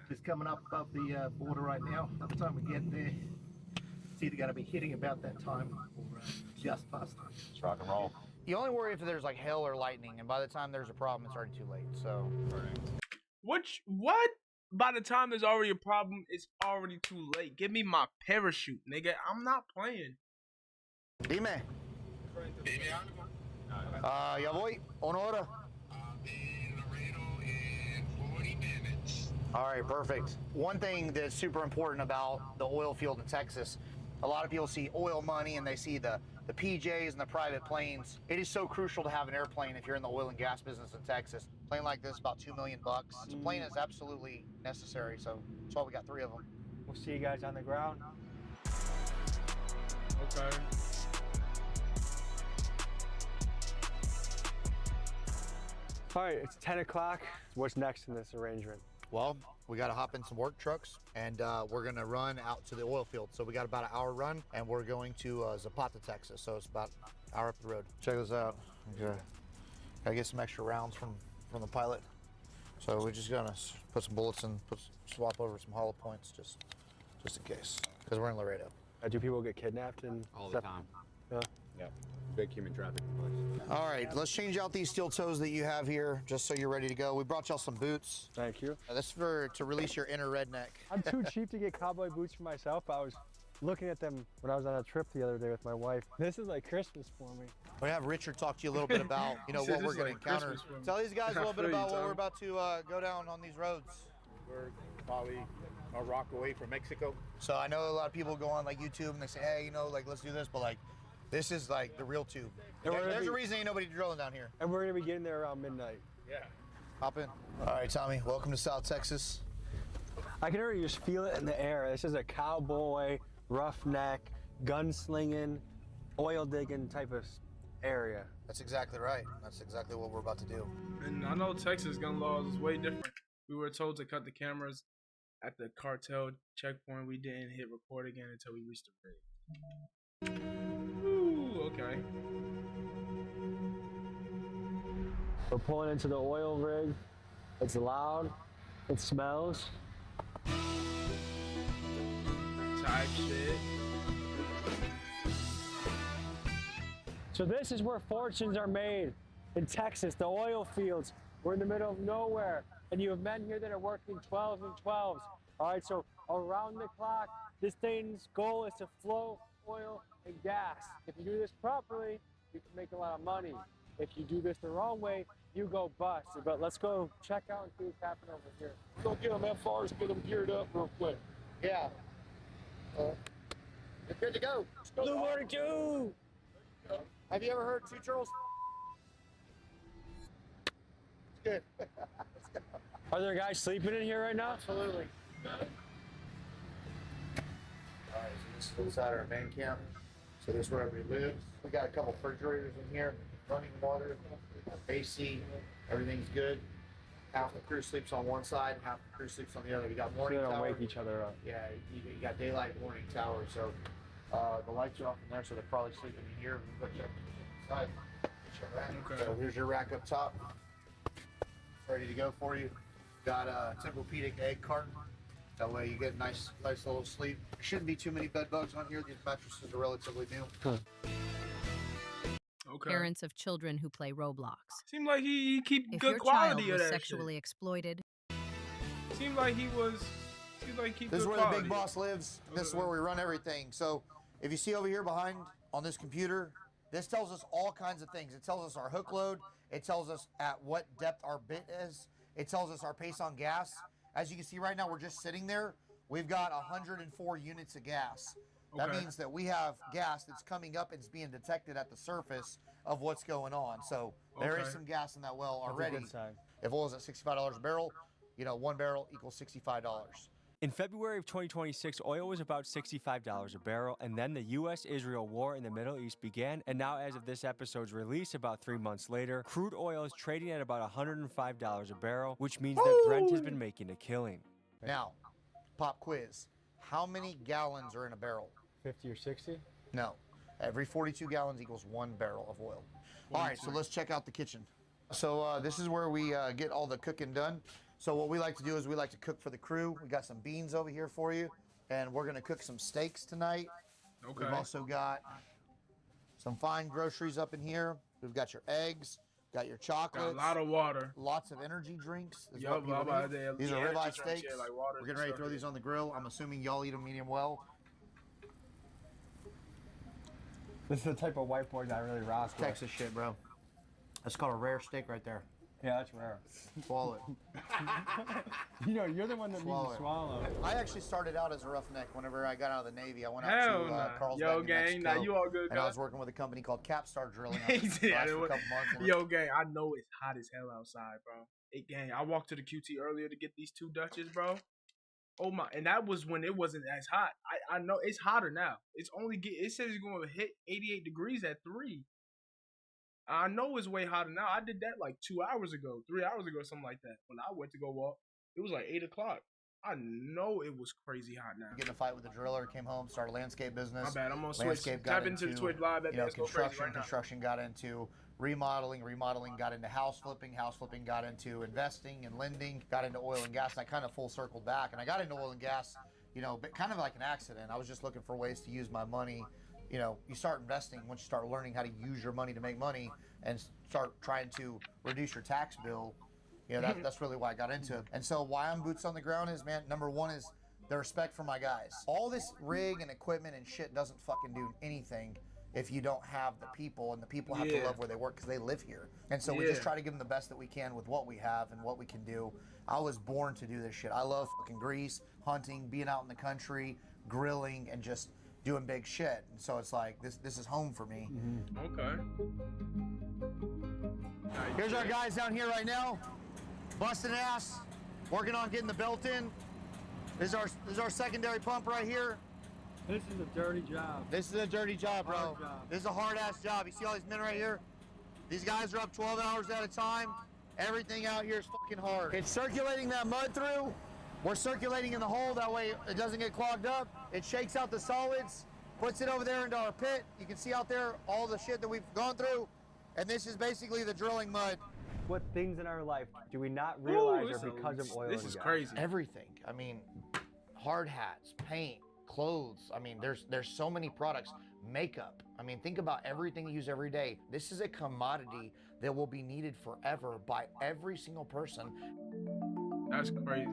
Just coming up above the border right now. By the time we get there, it's either going to be hitting about that time or just past. Let's rock and roll. You only worry if there's like hail or lightning, and by the time there's a problem, it's already too late. So. What? By the time there's already a problem, it's already too late. Give me my parachute, nigga. I'm not playing. Dime. Ya voy. Una hora. All right, perfect. One thing that's super important about the oil field in Texas, a lot of people see oil money and they see the PJs and the private planes. It is so crucial to have an airplane if you're in the oil and gas business in Texas. A plane like this, about $2 million. So a plane is absolutely necessary, so that's why we got 3 of them. We'll see you guys on the ground. Okay. All right, it's 10 o'clock. What's next in this arrangement? Well, we got to hop in some work trucks, and we're going to run out to the oil field. So we got about an hour run, and we're going to Zapata, Texas. So it's about an hour up the road. Check this out. Okay. Got to get some extra rounds from the pilot. So we're just going to put some bullets and swap over some hollow points just in case, because we're in Laredo. Do people get kidnapped all the time? Yeah. Yep. Big human trafficking place. All right, let's change out these steel toes that you have here, just so you're ready to go. We brought y'all some boots. Thank you. This is to release your inner redneck. I'm too cheap to get cowboy boots for myself. I was looking at them when I was on a trip the other day with my wife. This is like Christmas for me. We're gonna have Richard talk to you a little bit about, what we're gonna encounter. Tell these guys a little bit about what we're about to go down on these roads. We're probably a rock away from Mexico. So I know a lot of people go on like YouTube and they say, hey, let's do this, but like, this is like the real tube. There's a reason ain't nobody drilling down here. And we're gonna be getting there around midnight. Yeah. Hop in. All right, Tommy, welcome to South Texas. I can already just feel it in the air. This is a cowboy, roughneck, gunslinging, oil digging type of area. That's exactly right. That's exactly what we're about to do. And I know Texas gun laws is way different. We were told to cut the cameras at the cartel checkpoint. We didn't hit record again until we reached the rig. Ooh, okay. We're pulling into the oil rig. It's loud. It smells. Type shit. So this is where fortunes are made in Texas, the oil fields. We're in the middle of nowhere, and you have men here that are working 12s and 12s. All right, so around the clock, this thing's goal is to flow oil and gas. If you do this properly, you can make a lot of money. If you do this the wrong way, you go bust. But let's go check out and see what's happening over here. Go get them that far, get them geared up real quick. Yeah. You're good to go. Blue Water 2! Have you ever heard two turtles? It's good. Are there guys sleeping in here right now? Absolutely. All right, so this is inside our van camp. So this is where everybody lives. We got a couple refrigerators in here, running water, AC, everything's good. Half the crew sleeps on one side, half the crew sleeps on the other. We got morning so they don't tower. wake each other up. Yeah, you got daylight, morning tower. So the lights are off in there, so they're probably sleeping in here. We put you up inside. Okay. So here's your rack up top, ready to go for you. Got a Tempur-Pedic egg carton. That way you get a nice little sleep. There shouldn't be too many bed bugs on here. These mattresses are relatively new. Okay. Parents of children who play Roblox. Seemed like he keep If good your quality child of was that sexually shit. exploited, Seemed like he was. Seemed like he. This is good where quality. the big boss lives. This is where we run everything. So if you see over here behind on this computer, this tells us all kinds of things. It tells us our hook load. It tells us at what depth our bit is. It tells us our pace on gas. As you can see right now, we're just sitting there. We've got 104 units of gas. That Okay. means that we have gas that's coming up and it's being detected at the surface of what's going on. So there is Okay. some gas in that well That's a already. good sign. If oil is at $65 a barrel, one barrel equals $65. In February of 2026, oil was about $65 a barrel, and then the U.S.-Israel war in the Middle East began, and now as of this episode's release, about 3 months later, crude oil is trading at about $105 a barrel, which means that Brent has been making a killing. Now, pop quiz. How many gallons are in a barrel? 50 or 60? No. Every 42 gallons equals 1 barrel of oil. All right, so let's check out the kitchen. So this is where we get all the cooking done. So what we like to do is we like to cook for the crew. We got some beans over here for you, and we're gonna cook some steaks tonight. Okay. We've also got some fine groceries up in here. We've got your eggs, got your chocolates. Got a lot of water. Lots of energy drinks. is Yup, what people about need. that. These Yeah, are energy ribeye drinks, steaks. yeah, like water We're getting ready to and throw stuff, these on the grill. I'm assuming y'all eat them medium well. This is the type of whiteboard I really rock with. Texas shit, bro. That's called a rare steak right there. Yeah, that's rare. Swallow it. You know, you're the one that needs to swallow. I actually started out as a roughneck whenever I got out of the Navy. I went Hell out to nah. Carlsbad, Yo, New gang, Mexico, nah, you all good, and I guys? was working with a company called Capstar Drilling. He I was said, for a couple months. yo, gang, I know it's hot as hell outside, bro. It, gang, I walked to the QT earlier to get these 2 Dutches, bro. Oh my, and that was when it wasn't as hot. I know it's hotter now. It's only it says it's going to hit 88 degrees at 3. I know it's way hotter now. I did that like 2 hours ago, 3 hours ago, something like that. When I went to go walk, it was like 8 o'clock. I know it was crazy hot now. Get in a fight with the driller, came home, started landscape business. My bad, I'm on Switch. Landscape Tap got into the Twitch live. That man's go crazy right now. Construction got into remodeling got into house flipping got into investing and lending, got into oil and gas. And I kind of full circled back, and I got into oil and gas, you know, but kind of like an accident. I was just looking for ways to use my money. You know, you start investing once you start learning how to use your money to make money and start trying to reduce your tax bill. You know, that's really why I got into it. And so why I'm boots on the ground is, man, number one is the respect for my guys. All this rig and equipment and shit doesn't fucking do anything if you don't have the people, and the people have to love where they work because they live here. And so we just try to give them the best that we can with what we have and what we can do. I was born to do this shit. I love fucking grease, hunting, being out in the country, grilling, and just doing big shit. And so it's like, this is home for me. Okay. Here's our guys down here right now, busting ass, working on getting the belt in. This is our secondary pump right here. This is a dirty job. This is a dirty job, bro. Hard job. This is a hard-ass job. You see all these men right here? These guys are up 12 hours at a time. Everything out here is fucking hard. It's circulating that mud through. We're circulating in the hole, that way it doesn't get clogged up. It shakes out the solids, puts it over there into our pit. You can see out there all the shit that we've gone through. And this is basically the drilling mud. What things in our life do we not realize are because of oil and gas? This is crazy. Everything. I mean, hard hats, paint, clothes. I mean, there's so many products. Makeup. I mean, think about everything you use every day. This is a commodity that will be needed forever by every single person. That's crazy.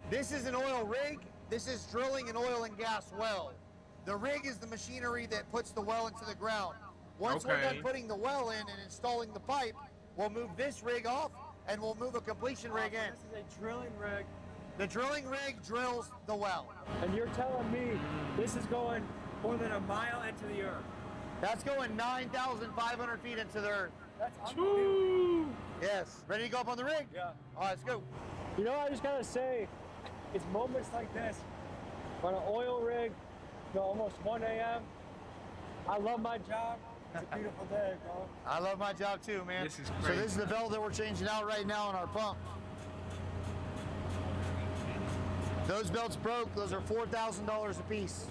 This is an oil rig. This is drilling an oil and gas well. The rig is the machinery that puts the well into the ground. Once we're done putting the well in and installing the pipe, we'll move this rig off and we'll move a completion rig in. This is a drilling rig. The drilling rig drills the well. And you're telling me this is going more than a mile into the earth? That's going 9,500 feet into the earth. That's unbelievable. Yes. Ready to go up on the rig? Yeah. All right, let's go. You know, I just gotta say, it's moments like this, on an oil rig, you know, almost 1 a.m. I love my job. It's a beautiful day, bro. I love my job too, man. This is So crazy. this is the belt that we're changing out right now on our pump. Those belts broke. Those are $4,000 a piece.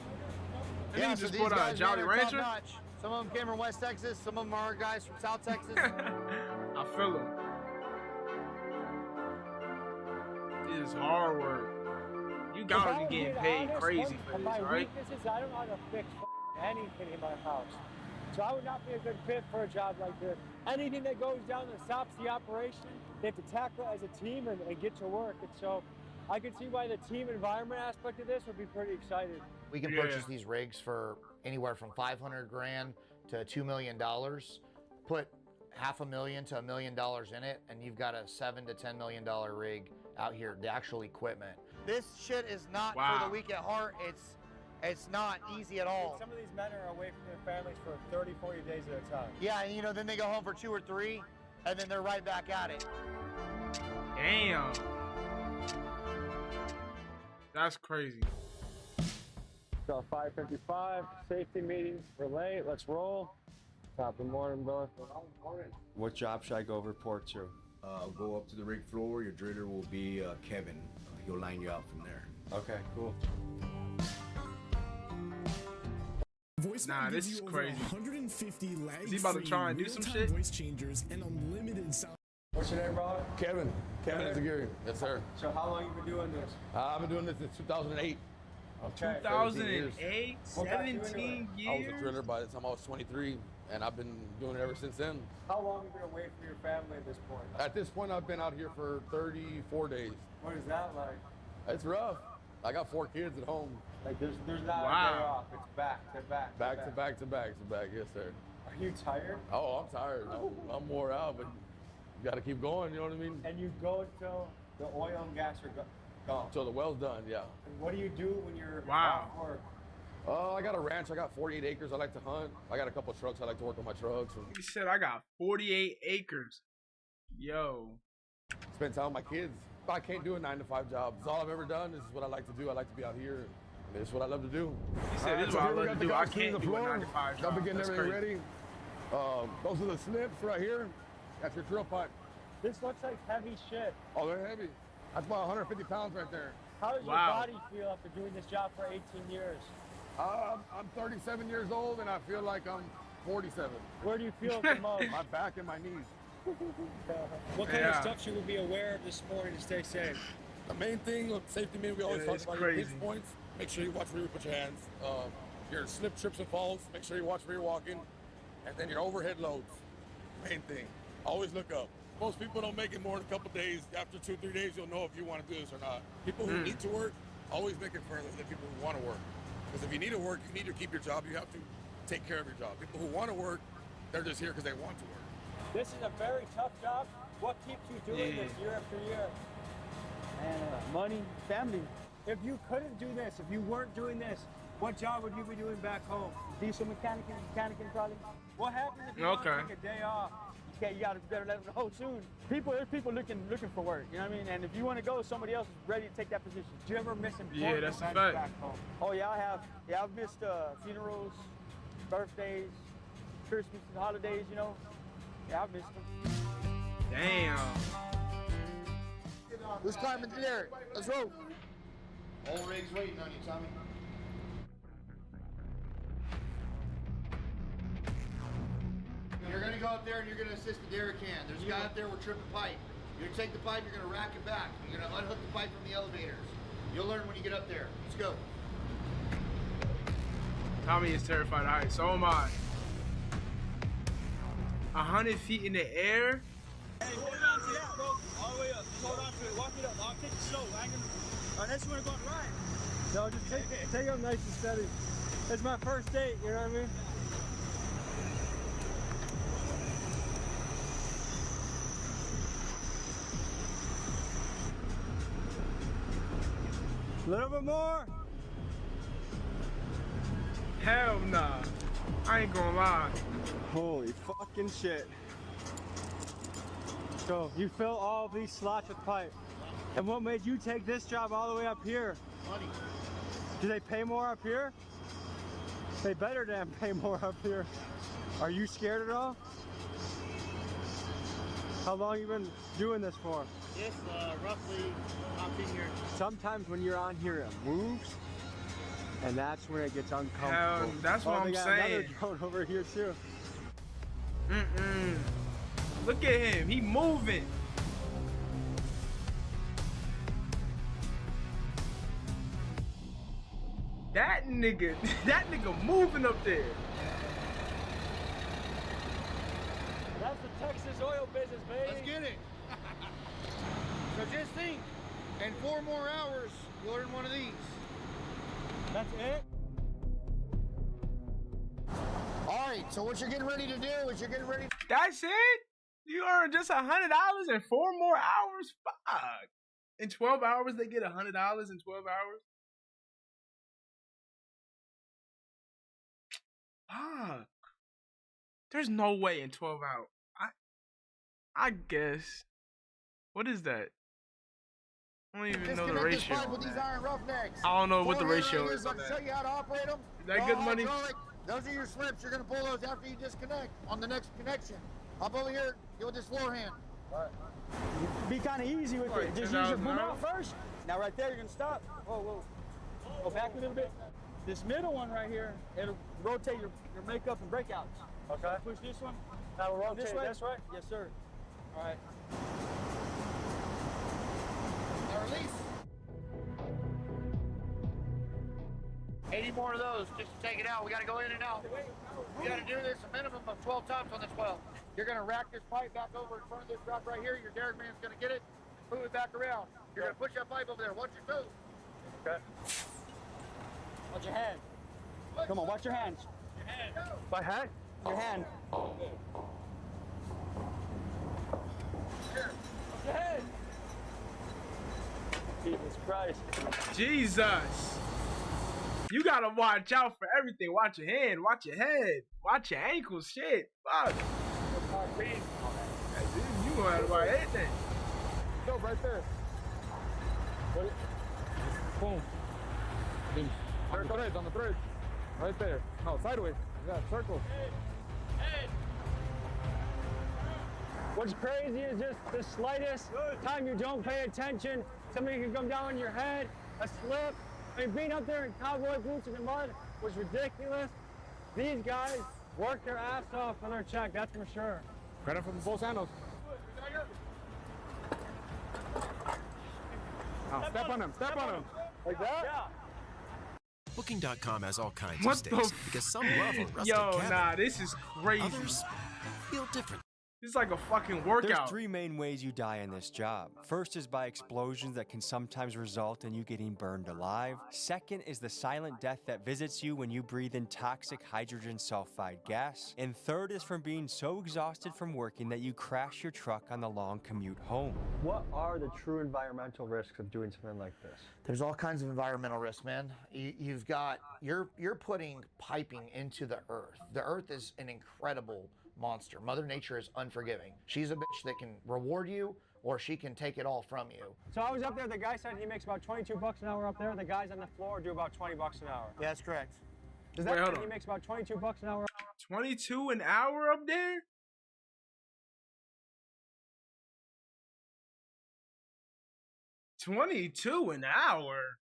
And you just these put a guys, Jolly man, are Rancher? top-notch. Some of them came from West Texas. Some of them are guys from South Texas. I feel him. This is hard work. You gotta be getting paid crazy for this, my right? weakness is I don't know how to fix anything in my house. So I would not be a good fit for a job like this. Anything that goes down that stops the operation, they have to tackle it as a team and get to work. And so I can see why the team environment aspect of this would be pretty excited. We can purchase these rigs for anywhere from $500 grand to $2 million. Put $500,000 to $1 million in it, and you've got a $7 to $10 million rig out here, the actual equipment. This shit is not for the weak at heart. It's not easy at all. Some of these men are away from their families for 30, 40 days at a time. Yeah, and you know, then they go home for 2 or 3, and then they're right back at it. Damn. That's crazy. So 5:55, safety meeting, we're late, let's roll. Top of the morning, brother. What job should I go report to? Go up to the rig floor. Your driller will be Kevin. He'll line you out from there. Okay, cool. Nah, this is crazy. 150 Is he about to try and do some shit? Voice changers and unlimited sound. What's your name, brother? Kevin Bxndzgocrazii. Yes, sir. So how long you been doing this? I've been doing this since 2008. Okay. 2008, 17 years? I was a driller by the time I was 23, and I've been doing it ever since then. How long have you been away from your family at this point? At this point, I've been out here for 34 days. What is that like? It's rough. I got 4 kids at home. Like there's not a day off. It's back to back. Back to back to back to back. Yes, sir. Are you tired? Oh, I'm tired. I'm wore out, but you got to keep going. You know what I mean? And you go until the oil and gas are gone. Until the well's done, yeah. And what do you do when you're off work? I got a ranch. I got 48 acres. I like to hunt. I got a couple of trucks. I like to work on my trucks. He said I got 48 acres. Yo. Spend time with my kids. I can't do a 9-to-5 job. It's all I've ever done. This is what I like to do. I like to be out here. And this is what I love to do. He said this is what I love to do. I can't do a 9-to-5 job. I'll be getting That's everything crazy. ready. Those are the snips right here. That's your drill pipe. This looks like heavy shit. Oh, they're heavy. That's about 150 pounds right there. How does your body feel after doing this job for 18 years? I'm 37 years old and I feel like I'm 47. Where do you feel the most? My back and my knees. What kind of stuff should we be aware of this morning to stay safe? The main thing, safety mean we always talk about your pinch points. Make sure you watch where you put your hands. Your slip, trips, and falls. Make sure you watch where you're walking. And then your overhead loads. Main thing. Always look up. Most people don't make it more than a couple days. After 2-3 days, you'll know if you want to do this or not. People who need to work, always make it further than people who want to work. Because if you need to work, you need to keep your job. You have to take care of your job. People who want to work, they're just here because they want to work. This is a very tough job. What keeps you doing this year after year? And money, family. If you couldn't do this, if you weren't doing this, what job would you be doing back home? Diesel mechanic probably? What happens if you want to take a day off? You better let them know soon. There's people looking for work, you know what I mean? And if you want to go, somebody else is ready to take that position. Do you ever miss important events back home? Oh yeah, I have. Yeah, I've missed funerals, birthdays, Christmas, holidays, you know. Yeah, I've missed them. Damn. Who's climbing the derrick? Let's roll. All rigs waiting on you, Tommy. You're gonna go up there and you're gonna assist the derrick hand. There's a guy up there with tripping pipe. You're gonna take the pipe, you're gonna rack it back. You're gonna unhook the pipe from the elevators. You'll learn when you get up there. Let's go. Tommy is terrified of heights. So am I. 100 feet in the air? Hey, hold on to that, bro. All the way up. Just hold on to it. Walk it up. I'll take it slow. Unless you want to go on a ride. No, just take it up nice and steady. It's my first date, you know what I mean? A little bit more. Hell nah. I ain't gonna lie. Holy fucking shit. So you fill all of these slots with pipe. And what made you take this job all the way up here? Money. Do they pay more up here? They better damn pay more up here. Are you scared at all? How long you been doing this for? This roughly 15 years. Sometimes when you're on here, it moves, and that's when it gets uncomfortable. Hell, that's what I'm saying. Another drone over here too. Look at him, he moving. That nigga moving up there. That's the Texas oil business, baby. Let's get it. So just think, in 4 more hours, you'll earn one of these. That's it? All right, so what you're getting ready to do is you're getting ready. That's it? You earn just $100 in 4 more hours? Fuck. In 12 hours, they get $100 in 12 hours? Fuck. There's no way in 12 hours. I guess. What is that? I don't even know the ratio. With these iron roughnecks. I don't know what the ratio is I'll on that. show you how to operate them. Is that good money? Those are your slips. You're going to pull those after you disconnect on the next connection. Hop over here, get with this floor hand. All right. Be kind of easy with it. Just use your boom out first. Now right there, you're going to stop. Whoa. Go back a little bit. This middle one right here, it'll rotate your makeup and breakouts. Okay. Push this one. Now we'll rotate this way. That's right. Yes, sir. All right. Now release. 80 more of those just to take it out. We got to go in and out. We got to do this a minimum of 12 times on this well. You're going to rack this pipe back over in front of this rock right here. Your derrick man's going to get it, move it back around. You're going to push that pipe over there. Watch your toes. Okay. Watch your hand. Come on, watch your hands. Your hand. My hand? Your hand. Jesus Christ. Jesus. You gotta watch out for everything. Watch your hand, watch your head, watch your ankles, shit. Fuck. You gonna have to watch anything. Go right there. Boom. On the thread. Right there. No, sideways. Yeah, circle. What's crazy is just the slightest time you don't pay attention, somebody can come down on your head, a slip. I mean, being up there in cowboy boots in the mud was ridiculous. These guys worked their ass off for their check, that's for sure. Credit from both handles. Now, step on him. Like that? Yeah. Booking.com has all kinds What of stays because some love a rustic cabin. Nah, this is crazy. Others feel different. It's like a fucking workout. There's 3 main ways you die in this job. First is by explosions that can sometimes result in you getting burned alive. Second is the silent death that visits you when you breathe in toxic hydrogen sulfide gas. And third is from being so exhausted from working that you crash your truck on the long commute home. What are the true environmental risks of doing something like this? There's all kinds of environmental risks, man. You've got, you're putting piping into the earth. The earth is an incredible monster. Mother Nature is unforgiving. She's a bitch that can reward you or she can take it all from you. So I was up there, the guy said he makes about 22 bucks an hour up there. The guys on the floor do about 20 bucks an hour. Yeah, that's correct. Does that mean he makes about 22 bucks an hour? 22 an hour up there? $22 an hour?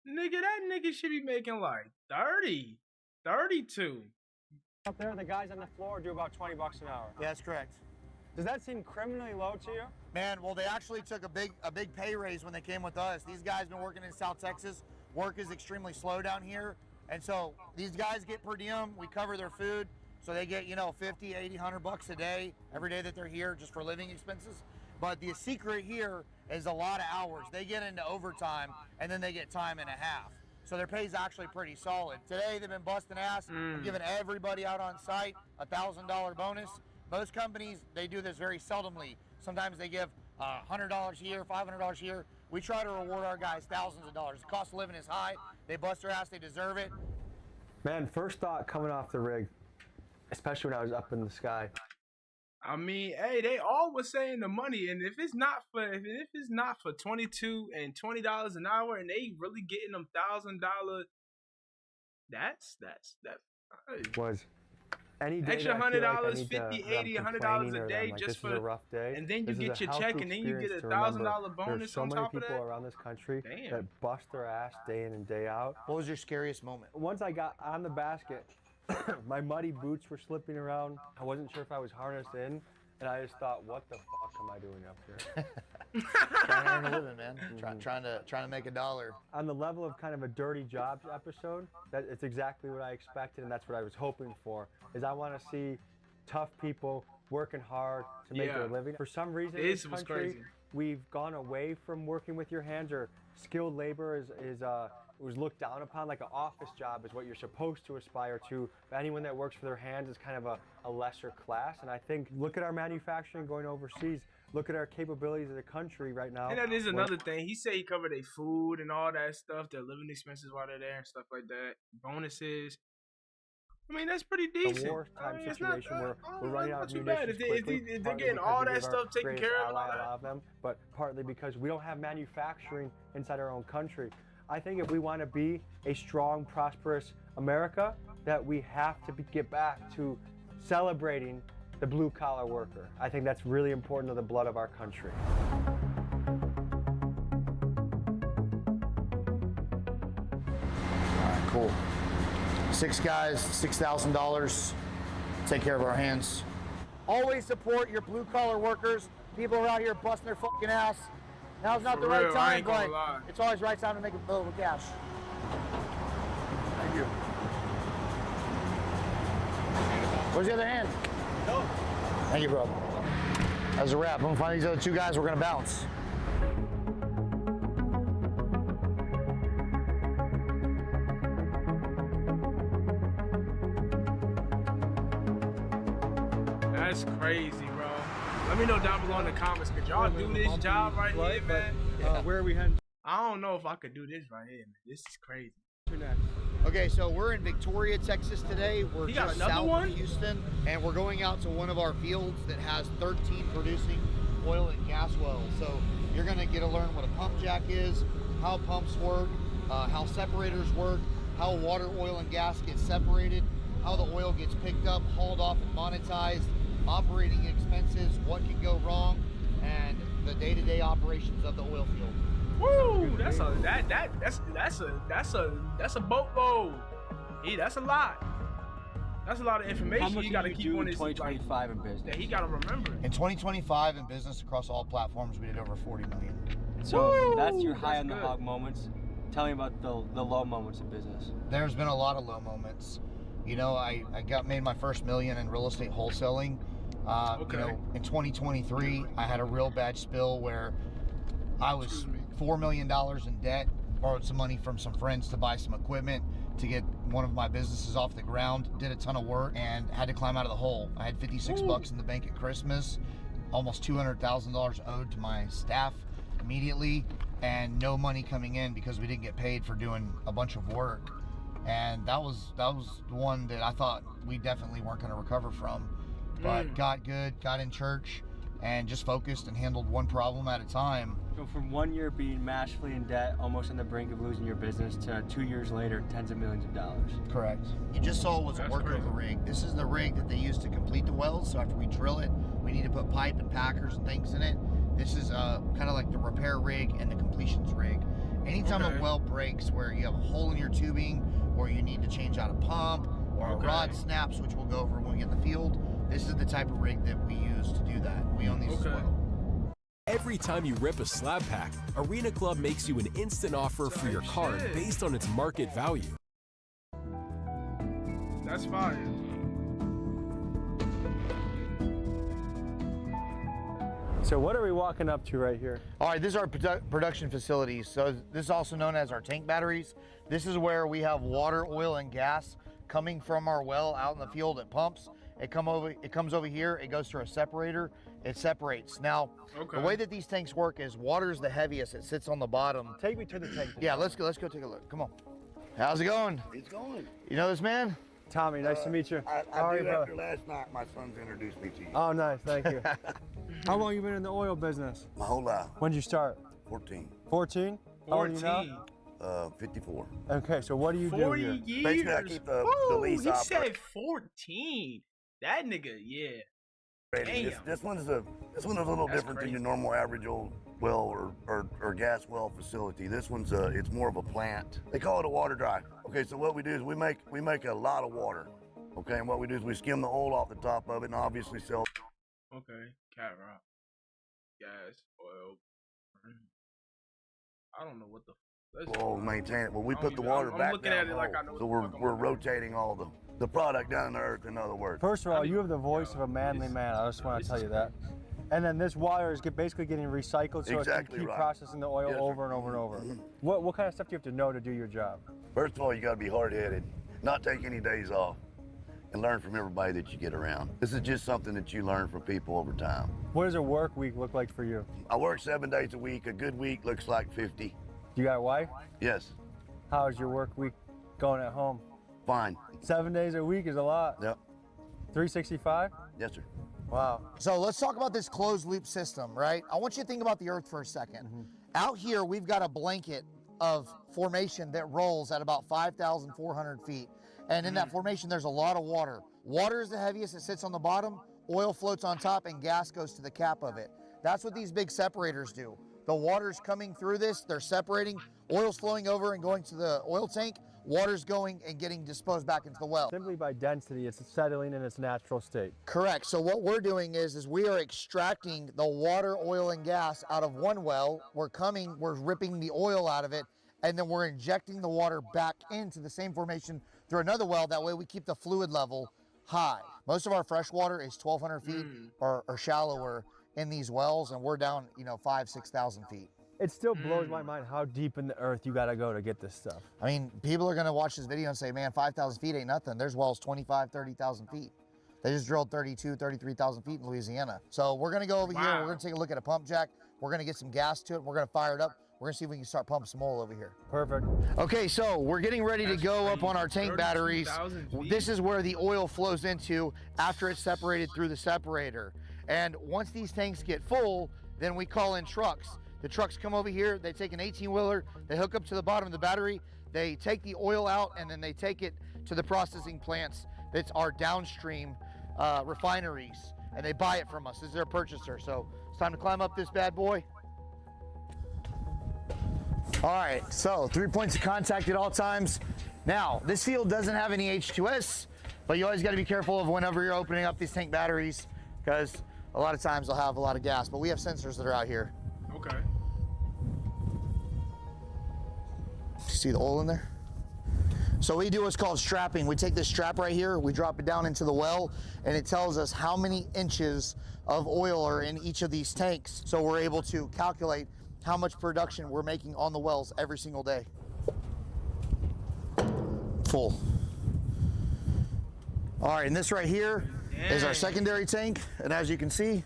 Nigga, that nigga should be making like 30, 32. Up there, the guys on the floor do about 20 bucks an hour. Yeah, that's correct. Does that seem criminally low to you? Man, well, they actually took a big pay raise when they came with us. These guys been working in South Texas. Work is extremely slow down here. And so these guys get per diem. We cover their food. So they get, 50, 80, 100 bucks a day every day that they're here just for living expenses. But the secret here is a lot of hours. They get into overtime and then they get time and a half. So their pay is actually pretty solid. Today they've been busting ass, giving everybody out on site a $1,000 bonus. Most companies, they do this very seldomly. Sometimes they give $100 a year, $500 a year. We try to reward our guys thousands of dollars. The cost of living is high. They bust their ass, they deserve it. Man, first thought coming off the rig, especially when I was up in the sky. I mean, hey, they all was saying the money, and if it's not for 22 and $20 an hour, and they really getting them $1,000, that's was any day extra $100, 50, 80, $100 a day like, just for a rough day. And then you get your check, and then you get a $1,000 bonus on top of that. There's so many people around this country Damn. that bust their ass day in and day out. What was your scariest moment? Once I got on the basket, my muddy boots were slipping around. I wasn't sure if I was harnessed in, and I just thought, what the fuck am I doing up here? Trying to earn a living, man. Trying to make a dollar. On the level of kind of a dirty jobs episode, it's exactly what I expected, and that's what I was hoping for. Is I want to see tough people working hard to make their living. For some reason, in this country, we've gone away from working with your hands, or skilled labor was looked down upon. Like an office job is what you're supposed to aspire to. But anyone that works for their hands is kind of a lesser class. And I think, look at our manufacturing going overseas. Look at our capabilities as a country right now. And that is another thing. He said he covered their food and all that stuff, their living expenses while they're there and stuff like that. Bonuses. I mean, that's pretty decent. A wartime situation where we're running out of too bad. munitions quickly. If they're getting all that stuff taken care of. Of them, but partly because we don't have manufacturing inside our own country. I think if we want to be a strong, prosperous America, that we have to get back to celebrating the blue-collar worker. I think that's really important to the blood of our country. All right, cool. 6 guys, $6,000. Take care of our hands. Always support your blue-collar workers. People are out here busting their fucking ass. Now's not the right time, but it's always the right time to make a little cash. Thank you. Where's the other hand? No. Thank you, bro. That's a wrap. I'm gonna find these other 2 guys. We're gonna bounce. me know down below in the comments. Could y'all do this job right here, man? Where are we heading? I don't know if I could do this right here, man. This is crazy. Okay, so we're in Victoria, Texas today. We're You got just another south one? of Houston, and we're going out to one of our fields that has 13 producing oil and gas wells. So you're gonna get to learn what a pump jack is, how pumps work, how separators work, how water, oil, and gas get separated, how the oil gets picked up, hauled off, and monetized, operating expenses, what can go wrong, and the day-to-day operations of the oil field. Woo! That's a boatload. Yeah, that's a lot. That's a lot of information. How much You gotta did keep you do on in this 2025 in business? that he gotta remember. In 2025 in business across all platforms, we did over 40 million. So Woo! that's your high That's on the good. hog moments. Tell me about the low moments in business. There's been a lot of low moments. You know, I made my first million in real estate wholesaling. Okay. You know, in 2023, I had a real bad spill where I was $4 million in debt, borrowed some money from some friends to buy some equipment to get one of my businesses off the ground, did a ton of work, and had to climb out of the hole. I had 56 bucks in the bank at Christmas, almost $200,000 owed to my staff immediately, and no money coming in because we didn't get paid for doing a bunch of work. And that was the one that I thought we definitely weren't going to recover from. But got good, got in church, and just focused and handled one problem at a time. So from 1 year being massively in debt, almost on the brink of losing your business, to 2 years later, tens of millions of dollars. Correct. You just saw was a workover rig. This is the rig that they use to complete the wells. So after we drill it, we need to put pipe and packers and things in it. This is kind of like the repair rig and the completions rig. Anytime a well breaks where you have a hole in your tubing, or you need to change out a pump, or a rod snaps, which we'll go over when we get in the field, this is the type of rig that we use to do that. We own these as well. Every time you rip a slab pack, Arena Club makes you an instant offer for your card based on its market value. That's fire. So what are we walking up to right here? All right, this is our production facilities. So this is also known as our tank batteries. This is where we have water, oil, and gas coming from our well out in the field at pumps. It comes over here, it goes through a separator, it separates. Now, the way that these tanks work is water is the heaviest, it sits on the bottom. Take me to the tank. Yeah, let's go take a look, come on. How's it going? It's going. You know this man? Tommy, nice to meet you. I did after last night, my son's introduced me to you. Oh, nice, thank you. How long you been in the oil business? My whole life. When did you start? 14. 14? How old are you now? 54. Okay, so what do you do 40 here? years. Basically, I keep the lease he operating. said 14. That nigga, yeah. This one's a little different than your normal average old well or gas well facility. This one's it's more of a plant. They call it a water dry. Okay, so what we do is we make a lot of water. Okay, and what we do is we skim the oil off the top of it and obviously sell. Okay, cat rock, gas, oil. I don't know what the. We'll maintain it. Well, we put the water back looking down at it the like hole. I know So what the fuck we're rotating all the product down in the earth, in other words. First of all, you have the voice of a manly man. I just want to tell you that. And then this water is basically getting recycled, so it can keep processing the oil over and over and over. What kind of stuff do you have to know to do your job? First of all, you got to be hard-headed, not take any days off, and learn from everybody that you get around. This is just something that you learn from people over time. What does a work week look like for you? I work 7 days a week. A good week looks like 50. You got a wife? Yes. How's your work week going at home? Fine. 7 days a week is a lot. Yep. 365? Yes, sir. Wow. So let's talk about this closed loop system, right? I want you to think about the earth for a second. Out here, we've got a blanket of formation that rolls at about 5,400 feet. And in that formation, there's a lot of water. Water is the heaviest, it sits on the bottom, oil floats on top, and gas goes to the cap of it. That's what these big separators do. The water's coming through this, they're separating, oil's flowing over and going to the oil tank, water's going and getting disposed back into the well. Simply by density, it's settling in its natural state. Correct. So what we're doing is we are extracting the water, oil, and gas out of one well. We're ripping the oil out of it, and then we're injecting the water back into the same formation through another well. That way we keep the fluid level high. Most of our fresh water is 1,200 feet or shallower in these wells, and we're down, 5,000 to 6,000 feet. It still blows my mind how deep in the earth you gotta go to get this stuff. I mean, people are gonna watch this video and say, man, 5,000 feet ain't nothing. There's wells 25, 30,000 feet. They just drilled 33,000 feet in Louisiana. So we're gonna go over here, we're gonna take a look at a pump jack, we're gonna get some gas to it, we're gonna fire it up, we're gonna see if we can start pumping some oil over here. Perfect. Okay, so we're getting ready to go up on our tank batteries. This is where the oil flows into after it's separated through the separator. And once these tanks get full, then we call in trucks. The trucks come over here, they take an 18-wheeler, they hook up to the bottom of the battery, they take the oil out, and then they take it to the processing plants that's our downstream refineries, and they buy it from us. This is their purchaser. So it's time to climb up this bad boy. All right, so 3 points of contact at all times. Now, this field doesn't have any H2S, but you always got to be careful of whenever you're opening up these tank batteries, because a lot of times they'll have a lot of gas, but we have sensors that are out here. Okay. See the oil in there? So we do what's called strapping. We take this strap right here, we drop it down into the well, and it tells us how many inches of oil are in each of these tanks. So we're able to calculate how much production we're making on the wells every single day. Full. All right, and this right here is our secondary tank, and as you can see,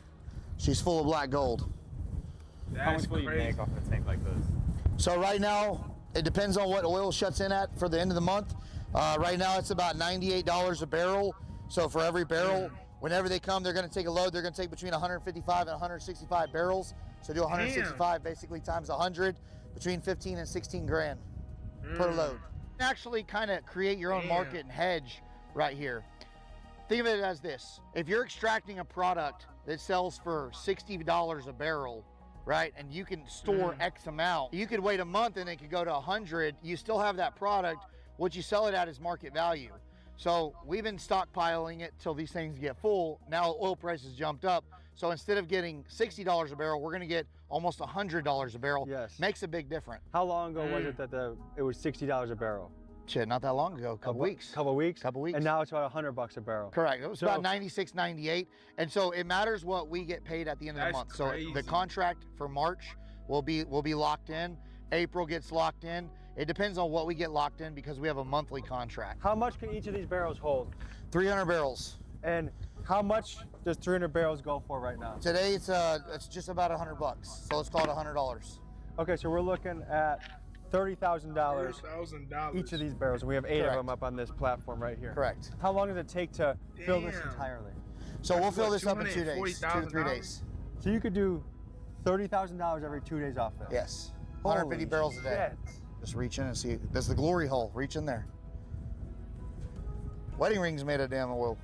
she's full of black gold. How much will you make off a tank like this? So right now, it depends on what oil shuts in at for the end of the month. Right now, it's about $98 a barrel. So for every barrel, whenever they come, they're going to take a load. They're going to take between 155 and 165 barrels. So do 165 basically times 100, between 15 and 16 grand per load. Actually kind of create your own market and hedge right here. Think of it as this. If you're extracting a product that sells for $60 a barrel, right, and you can store X amount, you could wait a month and it could go to 100. You still have that product. What you sell it at is market value. So we've been stockpiling it till these things get full. Now oil prices jumped up. So instead of getting $60 a barrel, we're going to get almost $100 a barrel. Yes. Makes a big difference. How long ago was it that it was $60 a barrel? Shit, not that long ago. Couple weeks. Couple weeks? Couple weeks. And now it's about $100 a barrel. Correct. It was about 96, 98. And so it matters what we get paid at the end of the month. Crazy. So the contract for March will be locked in. April gets locked in. It depends on what we get locked in because we have a monthly contract. How much can each of these barrels hold? 300 barrels. And how much does 300 barrels go for right now? Today it's just about $100. So let's call it $100. Okay, so we're looking at $30,000 each of these barrels, and we have 8 of them up on this platform right here. Correct. How long does it take to fill this entirely? So we'll fill this up in 2 days, 2 to 3 days. So you could do $30,000 every 2 days off this? Yes. 150 barrels a day. Shit. Just reach in and see. That's the glory hole. Reach in there. Wedding rings made of damn oil.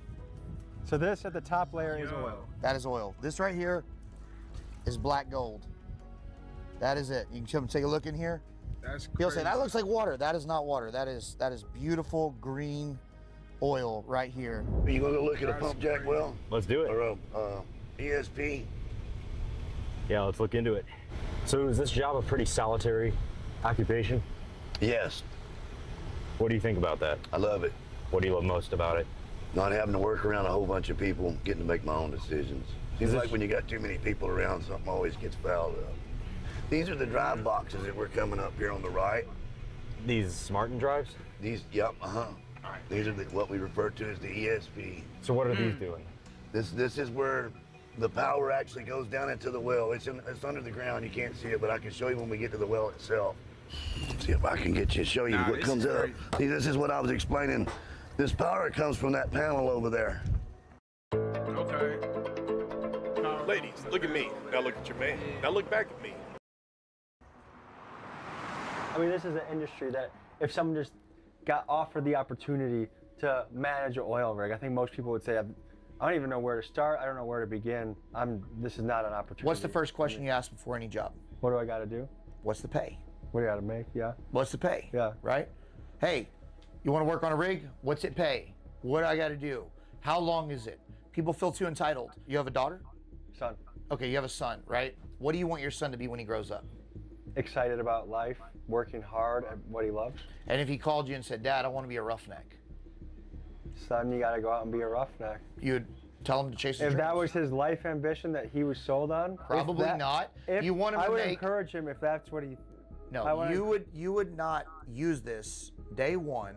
So this at the top layer is oil. That is oil. This right here is black gold. That is it. You can come take a look in here. That's crazy. People say that looks like water. That is not water. That is beautiful green oil right here. Are you gonna go look at a pump jack well? Let's do it. Or ESP? Yeah, let's look into it. So is this job a pretty solitary occupation? Yes. What do you think about that? I love it. What do you love most about it? Not having to work around a whole bunch of people, getting to make my own decisions. Seems like when you got too many people around, something always gets fouled up. These are the drive boxes that we're coming up here on the right. These Smartin drives? These, yep, These are what we refer to as the ESP. So what are these doing? This is where the power actually goes down into the well. It's under the ground. You can't see it, but I can show you when we get to the well itself. See if I can get you to show you what comes up. See, this is what I was explaining. This power comes from that panel over there. Okay. Ladies, look at me. Now look at your man. Now look back at me. I mean, this is an industry that if someone just got offered the opportunity to manage an oil rig, I think most people would say, I don't even know where to start. I don't know where to begin. This is not an opportunity. What's the first question you ask before any job? What do I got to do? What's the pay? What do I got to make? Yeah. What's the pay? Yeah. Right? Hey, you want to work on a rig? What's it pay? What do I got to do? How long is it? People feel too entitled. You have a daughter? Son. Okay, you have a son, right? What do you want your son to be when he grows up? Excited about life, working hard at what he loves. And if he called you and said, Dad, I want to be a roughneck. Son, you got to go out and be a roughneck. You'd tell him to chase his dreams. If that was dreams? his life ambition that he was sold on? Probably not. You want him to I would make... encourage him if that's what he... No, you would not use this day one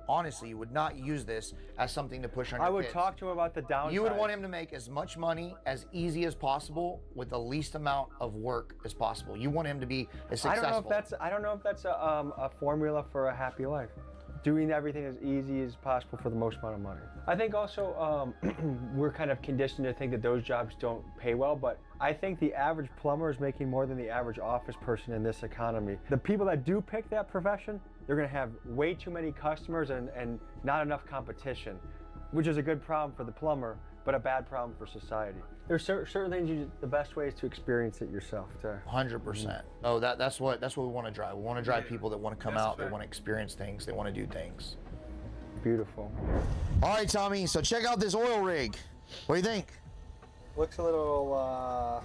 honestly, would not use this as something to push on I your would kids. talk to him about the downside. You would want him to make as much money as easy as possible with the least amount of work as possible. You want him to be as successful. I don't know if that's a formula for a happy life. Doing everything as easy as possible for the most amount of money. I think also we're kind of conditioned to think that those jobs don't pay well, but I think the average plumber is making more than the average office person in this economy. The people that do pick that profession, they're gonna have way too many customers and not enough competition, which is a good problem for the plumber, but a bad problem for society. There's certain things, the best way is to experience it yourself. 100%. Oh, that's what we want to drive. We want to drive people that want to come out, they want to experience things, they want to do things. Beautiful. All right, Tommy, so check out this oil rig. What do you think? Looks a little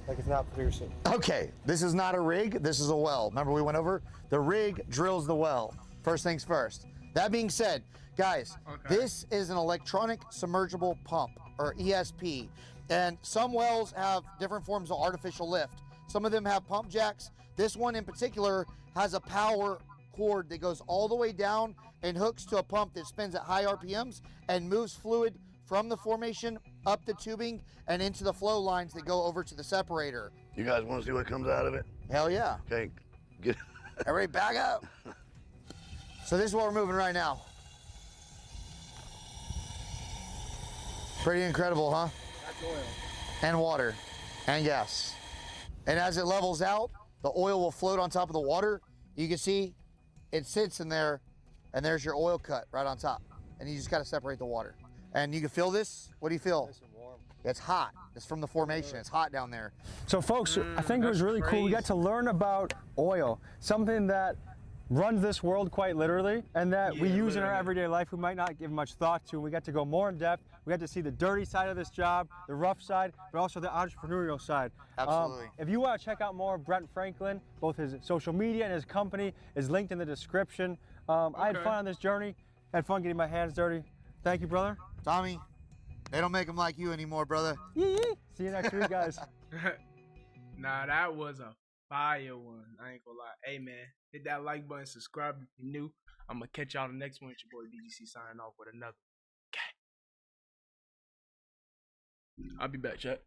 like it's not producing. Okay, this is not a rig, this is a well. Remember we went over? The rig drills the well. First things first. That being said, guys, this is an electronic submergible pump, or ESP. And some wells have different forms of artificial lift. Some of them have pump jacks. This one in particular has a power cord that goes all the way down and hooks to a pump that spins at high RPMs and moves fluid from the formation up the tubing and into the flow lines that go over to the separator. You guys want to see what comes out of it? Hell yeah. Okay, get everybody back up. So this is what we're moving right now. Pretty incredible, huh? That's oil. And water and gas. And as it levels out, the oil will float on top of the water. You can see it sits in there, and there's your oil cut right on top. And you just got to separate the water. And you can feel this. What do you feel? Nice and warm. It's hot. It's from the formation. It's hot down there. So folks, I think it was really cool. We got to learn about oil, something that runs this world quite literally, and that we use in our everyday life we might not give much thought to. We got to go more in depth. We got to see the dirty side of this job, the rough side, but also the entrepreneurial side. Absolutely. If you want to check out more of Brent Franklin, both his social media and his company is linked in the description. I had fun on this journey. Had fun getting my hands dirty. Thank you, brother. Tommy, they don't make them like you anymore, brother. See you next week, guys. Nah, that was a fire one. I ain't gonna lie. Hey, man, hit that like button, subscribe if you're new. I'm gonna catch y'all the next one. It's your boy BGC signing off with another. Okay. I'll be back, chat.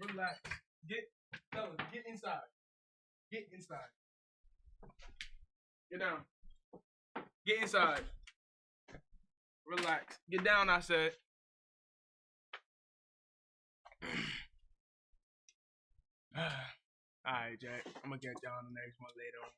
Relax. Get inside. Get inside. Get down. Get inside. Relax. Get down, I said. Alright, Jack. I'm gonna get you on the next one later on.